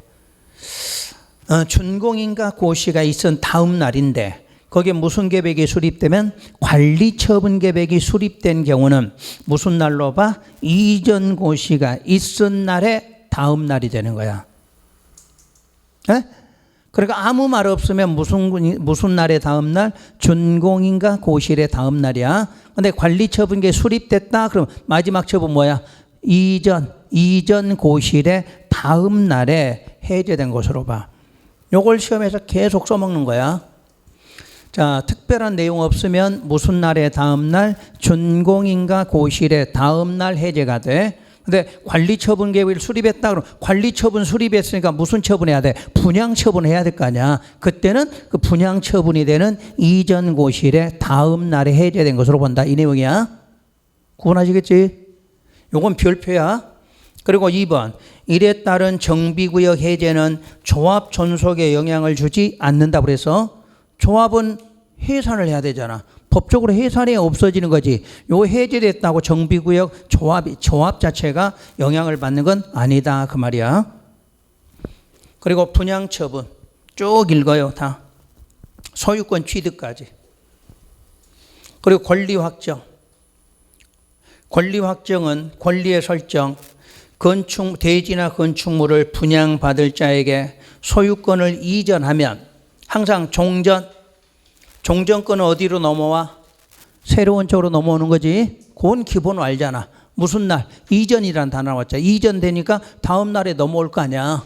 Speaker 1: 준공인가 고시가 있은 다음 날인데 거기에 무슨 계획이 수립되면 관리처분 계획이 수립된 경우는 무슨 날로 봐? 이전 고시가 있은 날에 다음 날이 되는 거야. 에? 그러니까 아무 말 없으면 무슨 날의 다음 날? 준공인가 고시의 다음 날이야. 근데 관리처분 계획이 수립됐다? 그럼 마지막 처분 뭐야? 이전 고시의 다음 날에 해제된 것으로 봐. 요걸 시험에서 계속 써먹는 거야. 자, 특별한 내용 없으면 무슨 날의 다음 날? 준공인가 고시의 다음 날 해제가 돼. 근데 관리처분 계획을 수립했다 그러면 관리처분 수립했으니까 무슨 처분해야 돼? 분양처분 해야 될 거 아니야. 그때는 그 분양처분이 되는 이전 고시의 다음 날에 해제된 것으로 본다. 이 내용이야. 구분하시겠지? 요건 별표야. 그리고 2번. 이에 따른 정비구역 해제는 조합 존속에 영향을 주지 않는다 그래서 조합은 해산을 해야 되잖아. 법적으로 해산이 없어지는 거지. 요 해제됐다고 정비구역 조합 자체가 영향을 받는 건 아니다 그 말이야. 그리고 분양처분 쭉 읽어요 다. 소유권 취득까지. 그리고 권리 확정. 권리 확정은 권리의 설정. 대지나 건축물을 분양받을 자에게 소유권을 이전하면 항상 종전권은 어디로 넘어와? 새로운 쪽으로 넘어오는 거지. 그건 기본으로 알잖아. 무슨 날? 이전이라는 단어 나왔잖아. 이전되니까 다음 날에 넘어올 거 아니야.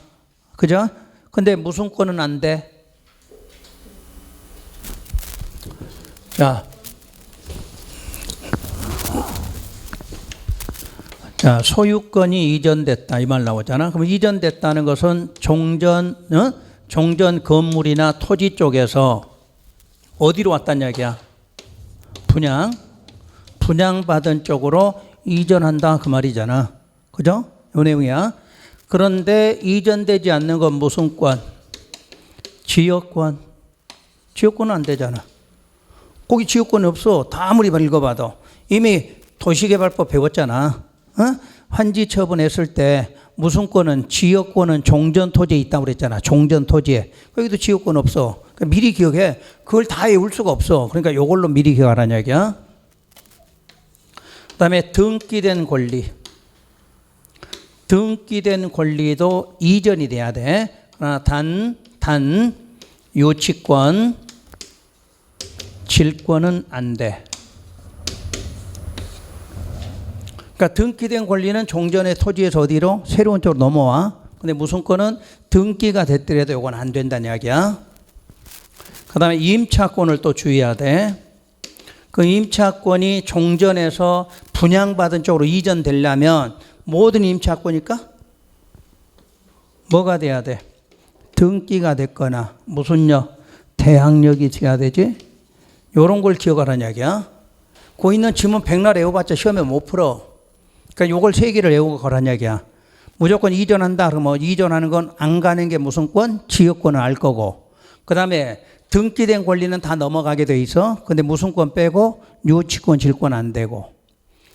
Speaker 1: 그죠? 근데 무슨 권은 안 돼? 자, 자, 소유권이 이전됐다 이 말 나오잖아. 그럼 이전됐다는 것은 종전 건물이나 토지 쪽에서 어디로 왔다는 얘기야? 분양받은 쪽으로 이전한다 그 말이잖아. 그죠? 이 내용이야. 그런데 이전되지 않는 건 무슨 권? 지역권. 지역권은 안 되잖아. 거기 지역권이 없어. 다 아무리 읽어봐도. 이미 도시개발법 배웠잖아. 환지 처분했을 때 무슨 권은 지역권은 종전토지에 있다고 그랬잖아. 종전토지에. 여기도 지역권 없어. 그러니까 미리 기억해. 그걸 다 외울 수가 없어. 그러니까 이걸로 미리 기억하라는 얘기야. 그 다음에 등기된 권리. 등기된 권리도 이전이 돼야 돼. 단 유치권, 질권은 안 돼. 그러니까 등기된 권리는 종전의 토지에서 어디로? 새로운 쪽으로 넘어와. 근데 무슨 권은 등기가 됐더라도 이건 안 된다는 이야기야. 그 다음에 임차권을 또 주의해야 돼. 그 임차권이 종전에서 분양받은 쪽으로 이전되려면 모든 임차권일까? 뭐가 돼야 돼? 등기가 됐거나 무슨요? 대항력이 돼야 되지? 이런 걸 기억하라는 이야기야. 그 있는 지문 백날 외워봤자 시험에 못 풀어. 그러니까 요걸 세 개를 외우고 가라는 이야기야. 무조건 이전한다 그러면 이전하는 건 안 가는 게 무슨 권? 지역권을 알 거고. 그 다음에 등기된 권리는 다 넘어가게 돼 있어. 근데 무슨 권 빼고 유치권, 질권 안 되고.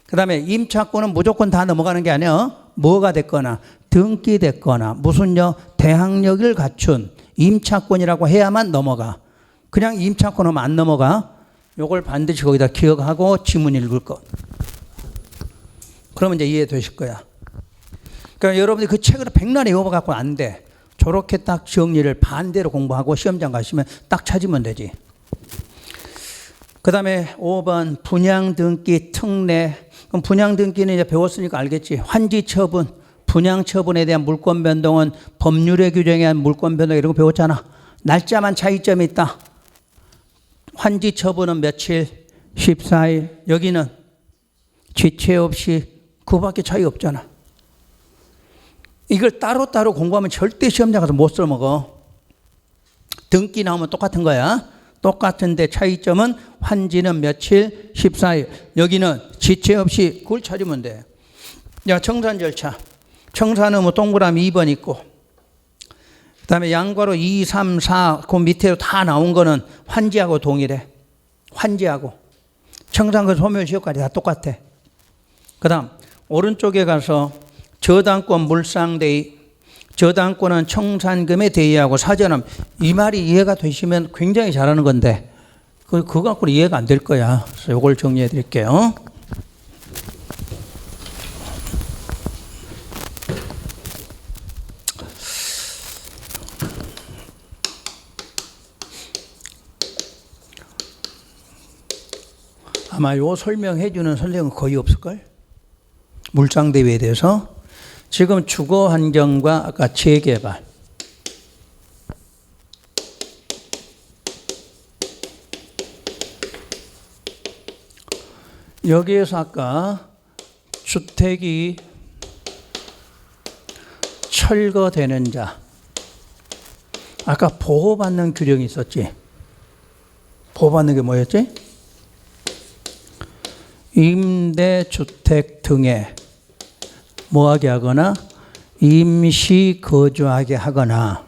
Speaker 1: 그 다음에 임차권은 무조건 다 넘어가는 게 아니야. 뭐가 됐거나 등기됐거나 무슨요? 대항력을 갖춘 임차권이라고 해야만 넘어가. 그냥 임차권 하면 안 넘어가. 요걸 반드시 거기다 기억하고 지문 읽을 것. 그러면 이제 이해되실 거야. 그러니까 여러분들이 그 책을 백날 외워갖고 안 돼. 저렇게 딱 정리를 반대로 공부하고 시험장 가시면 딱 찾으면 되지. 그 다음에 5번 분양등기 특례. 그럼 분양등기는 이제 배웠으니까 알겠지. 환지처분, 분양처분에 대한 물권 변동은 법률의 규정에 의한 물권 변동 이런 거 배웠잖아. 날짜만 차이점이 있다. 환지처분은 며칠? 14일. 여기는 지체 없이 그거밖에 차이 없잖아. 이걸 따로따로 공부하면 절대 시험장 가서 못 써먹어. 등기 나오면 똑같은 거야. 똑같은데 차이점은 환지는 며칠? 14일. 여기는 지체 없이 그걸 찾으면 돼. 야, 청산 절차. 청산은 뭐 동그라미 2번 있고 그 다음에 양괄호 2, 3, 4 그 밑에로 다 나온 거는 환지하고 동일해. 환지하고. 청산권 소멸시효까지 다 똑같아. 그 다음 오른쪽에 가서 저당권 물상대의. 저당권은 청산금에 대의하고 사전함. 이 말이 이해가 되시면 굉장히 잘하는 건데 그거 갖고는 이해가 안 될 거야. 그래서 이걸 정리해 드릴게요. 아마 요 설명해 주는 선생은 거의 없을걸? 물상대위에 대해서. 지금 주거환경과 아까 재개발. 여기에서 아까 주택이 철거되는 자. 아까 보호받는 규정이 있었지. 보호받는 게 뭐였지? 임대주택 등에 뭐하게 하거나 임시 거주하게 하거나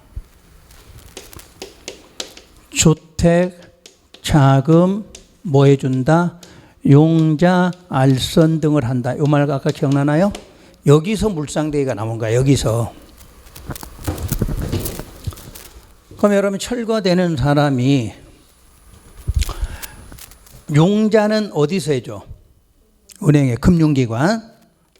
Speaker 1: 주택 자금 뭐 해준다? 용자 알선 등을 한다. 이 말 아까 기억나나요? 여기서 물상대의가 나온 거야. 여기서. 그럼 여러분 철거되는 사람이 용자는 어디서 해줘? 은행의 금융기관.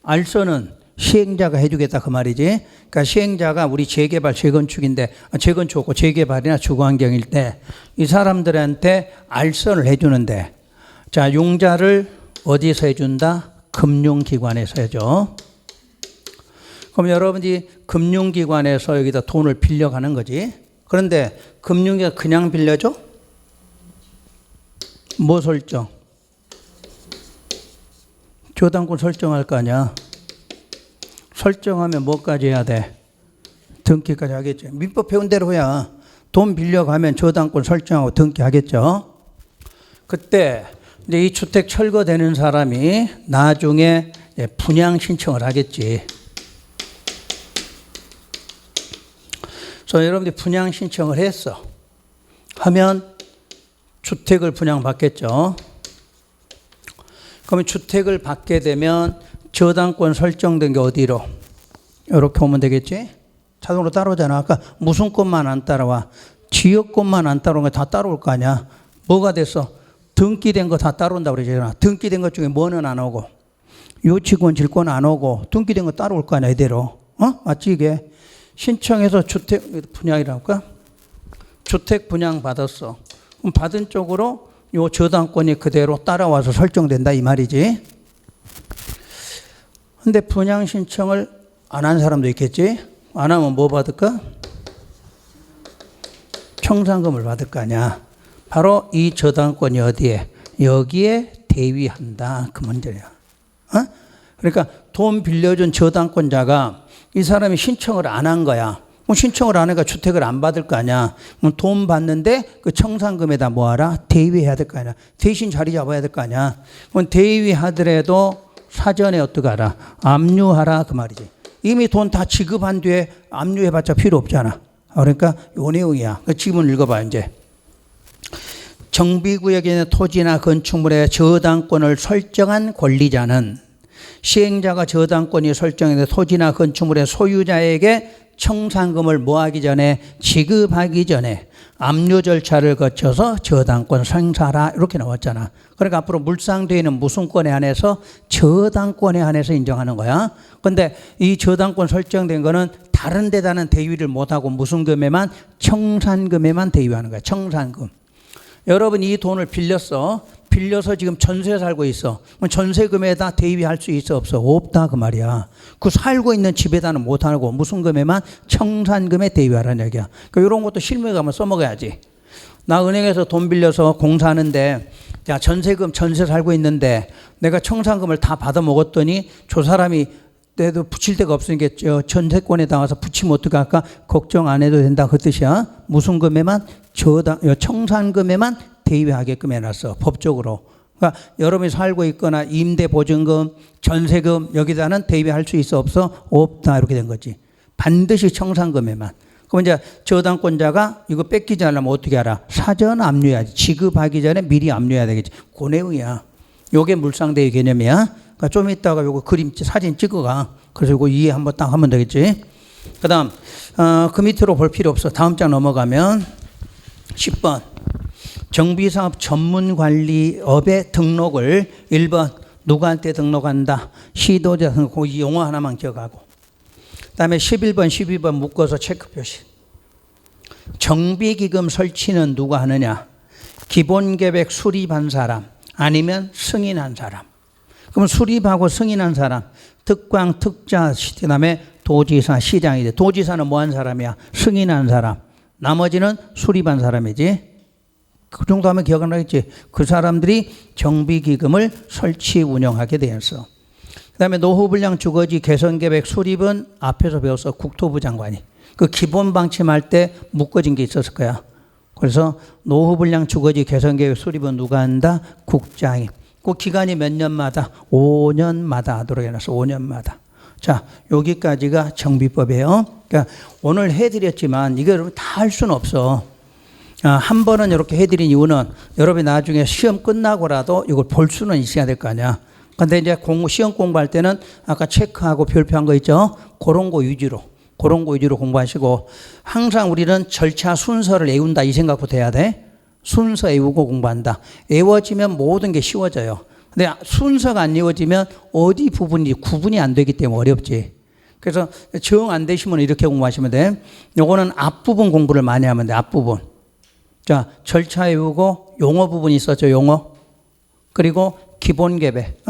Speaker 1: 알선은 시행자가 해주겠다 그 말이지. 그러니까 시행자가 우리 재개발, 재건축인데 재건축하고 재개발이나 주거환경일 때 이 사람들한테 알선을 해주는데 자 용자를 어디서 해준다? 금융기관에서 해줘. 그럼 여러분이 금융기관에서 여기다 돈을 빌려가는 거지. 그런데 금융기관 그냥 빌려줘? 뭐 설정? 저당권 설정할 거 아니야. 설정하면 뭐까지 해야 돼? 등기까지 하겠죠. 민법 배운 대로 해야 돈 빌려가면 저당권 설정하고 등기하겠죠. 그때 이제 이 주택 철거되는 사람이 나중에 분양 신청을 하겠지. 그래서 여러분들이 분양 신청을 했어. 하면 주택을 분양받겠죠. 그러면 주택을 받게 되면 저당권 설정된 게 어디로? 이렇게 오면 되겠지? 자동으로 따라오잖아. 아까 무슨 것만 안 따라와? 지역권만 안 따라오는 거 다 따라올 거 아니야. 뭐가 됐어? 등기된 거 다 따라온다고 그러잖아. 등기된 것 중에 뭐는 안 오고 요치권 질권 안 오고 등기된 거 따라올 거 아니야. 이대로. 맞지 이게? 신청해서 주택 분양이라고 할까? 주택 분양 받았어. 그럼 받은 쪽으로 요 저당권이 그대로 따라와서 설정된다 이 말이지. 근데 분양 신청을 안 한 사람도 있겠지? 안 하면 뭐 받을까? 청산금을 받을 거 아니야. 바로 이 저당권이 어디에? 여기에 대위한다. 그 문제야. 그러니까 돈 빌려준 저당권자가 이 사람이 신청을 안 한 거야. 신청을 안 하니까 주택을 안 받을 거 아니야. 돈 받는데 그 청산금에다 뭐 하라? 대위해야 될 거 아니야. 대신 자리 잡아야 될 거 아니야. 그럼 대위하더라도 사전에 어떻게 하라? 압류하라 그 말이지. 이미 돈 다 지급한 뒤에 압류해봤자 필요 없잖아. 그러니까 요 내용이야. 그 지문 읽어봐 이제. 정비구역에 있는 토지나 건축물의 저당권을 설정한 권리자는 시행자가 저당권이 설정된 토지나 건축물의 소유자에게 청산금을 뭐하기 전에 지급하기 전에 압류 절차를 거쳐서 저당권 생사라 이렇게 나왔잖아. 그러니까 앞으로 물상대위는 무슨 권에 한해서? 저당권에 한해서 인정하는 거야. 그런데 이 저당권 설정된 거는 다른 데다는 대위를 못하고 무슨 금에만? 청산금에만 대위하는 거야. 청산금. 여러분 이 돈을 빌렸어. 빌려서 지금 전세 살고 있어. 전세금에다 대위할 수 있어 없어? 없다 그 말이야. 그 살고 있는 집에다는 못하고 무슨 금에만? 청산금에 대위하라는 얘기야. 그러니까 이런 것도 실무에 가면 써먹어야지. 나 은행에서 돈 빌려서 공사하는데 야 전세금 전세 살고 있는데 내가 청산금을 다 받아 먹었더니 저 사람이 내도 붙일 데가 없으니까 전세권에다 와서 붙이면 어떡할까? 걱정 안 해도 된다 그 뜻이야. 무슨 금에만? 청산금에만 대위하게끔 해놨어. 법적으로. 그러니까 여러분이 살고 있거나 임대보증금, 전세금 여기다는 대위할 수 있어 없어? 없다 이렇게 된 거지. 반드시 청산금에만. 그럼 이제 저당권자가 이거 뺏기지 않으면 어떻게 하라? 사전 압류해야지. 지급하기 전에 미리 압류해야 되겠지. 그 내용이야. 요게 물상대위 개념이야. 그러니까 좀 이따가 요거 그림 사진 찍어가. 그래서 이거 이해 한번 딱 하면 되겠지. 그 다음 그 밑으로 볼 필요 없어. 다음 장 넘어가면 10번 정비사업 전문관리업의 등록을 1번 누구한테 등록한다? 시도자 등록. 이 용어 하나만 기억하고. 그 다음에 11번 12번 묶어서 체크 표시. 정비기금 설치는 누가 하느냐? 기본계획 수립한 사람 아니면 승인한 사람. 그럼 수립하고 승인한 사람 특광 특자 그 다음에 도지사 시장이 돼. 도지사는 뭐 한 사람이야? 승인한 사람. 나머지는 수립한 사람이지. 그 정도 하면 기억 안 나겠지. 그 사람들이 정비기금을 설치 운영하게 되었어. 그 다음에 노후불량 주거지 개선계획 수립은 앞에서 배웠어. 국토부 장관이. 그 기본 방침할 때 묶어진 게 있었을 거야. 그래서 노후불량 주거지 개선계획 수립은 누가 한다? 국장이. 그 기간이 몇 년마다? 5년마다 하도록 해놨어. 5년마다. 자, 여기까지가 정비법이에요. 그러니까 오늘 해드렸지만 이게 여러분 다 할 수는 없어. 한 번은 이렇게 해드린 이유는 여러분이 나중에 시험 끝나고라도 이걸 볼 수는 있어야 될 거 아니야. 근데 이제 시험 공부할 때는 아까 체크하고 별표한 거 있죠? 그런 거 위주로 공부하시고 항상 우리는 절차 순서를 외운다 이 생각부터 해야 돼. 순서 외우고 공부한다. 외워지면 모든 게 쉬워져요. 근데 순서가 안 외워지면 어디 부분이 구분이 안 되기 때문에 어렵지. 그래서 정 안 되시면 이렇게 공부하시면 돼. 요거는 앞부분 공부를 많이 하면 돼. 앞부분. 자, 절차 외우고 용어 부분이 있었죠. 용어. 그리고 기본 계획.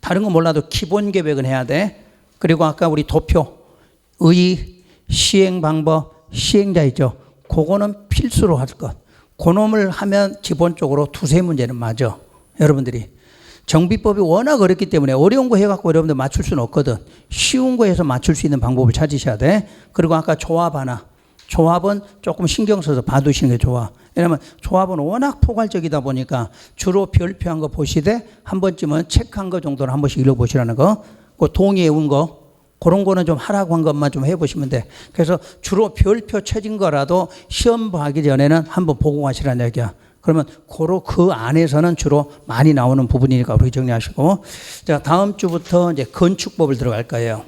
Speaker 1: 다른 거 몰라도 기본 계획은 해야 돼. 그리고 아까 우리 도표, 의, 시행 방법, 시행자 있죠. 그거는 필수로 할 것. 그놈을 하면 기본적으로 두세 문제는 맞아. 여러분들이. 정비법이 워낙 어렵기 때문에 어려운 거 해갖고 여러분들 맞출 수는 없거든. 쉬운 거 해서 맞출 수 있는 방법을 찾으셔야 돼. 그리고 아까 조합 하나. 조합은 조금 신경 써서 봐두시는 게 좋아. 왜냐하면 조합은 워낙 포괄적이다 보니까 주로 별표한 거 보시되 한 번쯤은 체크한 거 정도는 한 번씩 읽어보시라는 거. 그 동의해 온 거. 그런 거는 좀 하라고 한 것만 좀 해보시면 돼. 그래서 주로 별표 쳐진 거라도 시험 보기 전에는 한번 보고 가시라는 얘기야. 그러면 그 안에서는 주로 많이 나오는 부분이니까 그렇게 정리하시고. 자, 다음 주부터 이제 건축법을 들어갈 거예요.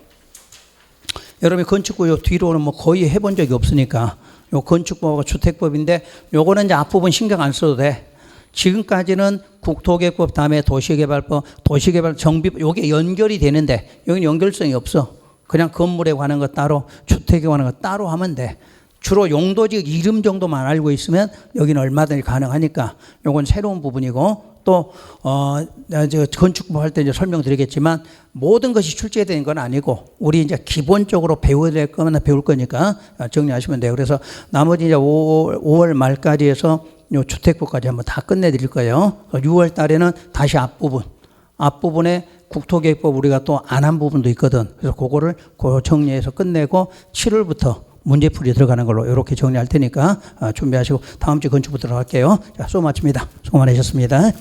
Speaker 1: 여러분이 건축법 요 뒤로는 뭐 거의 해본 적이 없으니까 요 건축법하고 주택법인데 요거는 이제 앞부분 신경 안 써도 돼. 지금까지는 국토개혁법 다음에 도시개발법, 도시개발 정비법 요게 연결이 되는데 여기는 연결성이 없어. 그냥 건물에 관한 거 따로, 주택에 관한 거 따로 하면 돼. 주로 용도지 이름 정도만 알고 있으면 여기는 얼마든지 가능하니까 요건 새로운 부분이고 또 건축법 할 때 이제 설명드리겠지만 모든 것이 출제되는 건 아니고 우리 이제 기본적으로 배워야 될 거나 배울 거니까 정리하시면 돼요. 그래서 나머지 이제 5월 말까지 해서 요 주택법까지 한번 다 끝내드릴 거예요. 6월 달에는 다시 앞부분에 국토계획법 우리가 또 안 한 부분도 있거든. 그래서 그거를 정리해서 끝내고 7월부터 문제풀이 들어가는 걸로 이렇게 정리할 테니까 준비하시고 다음 주 건축부 들어갈게요. 자, 수고 마칩니다. 수고 많으셨습니다.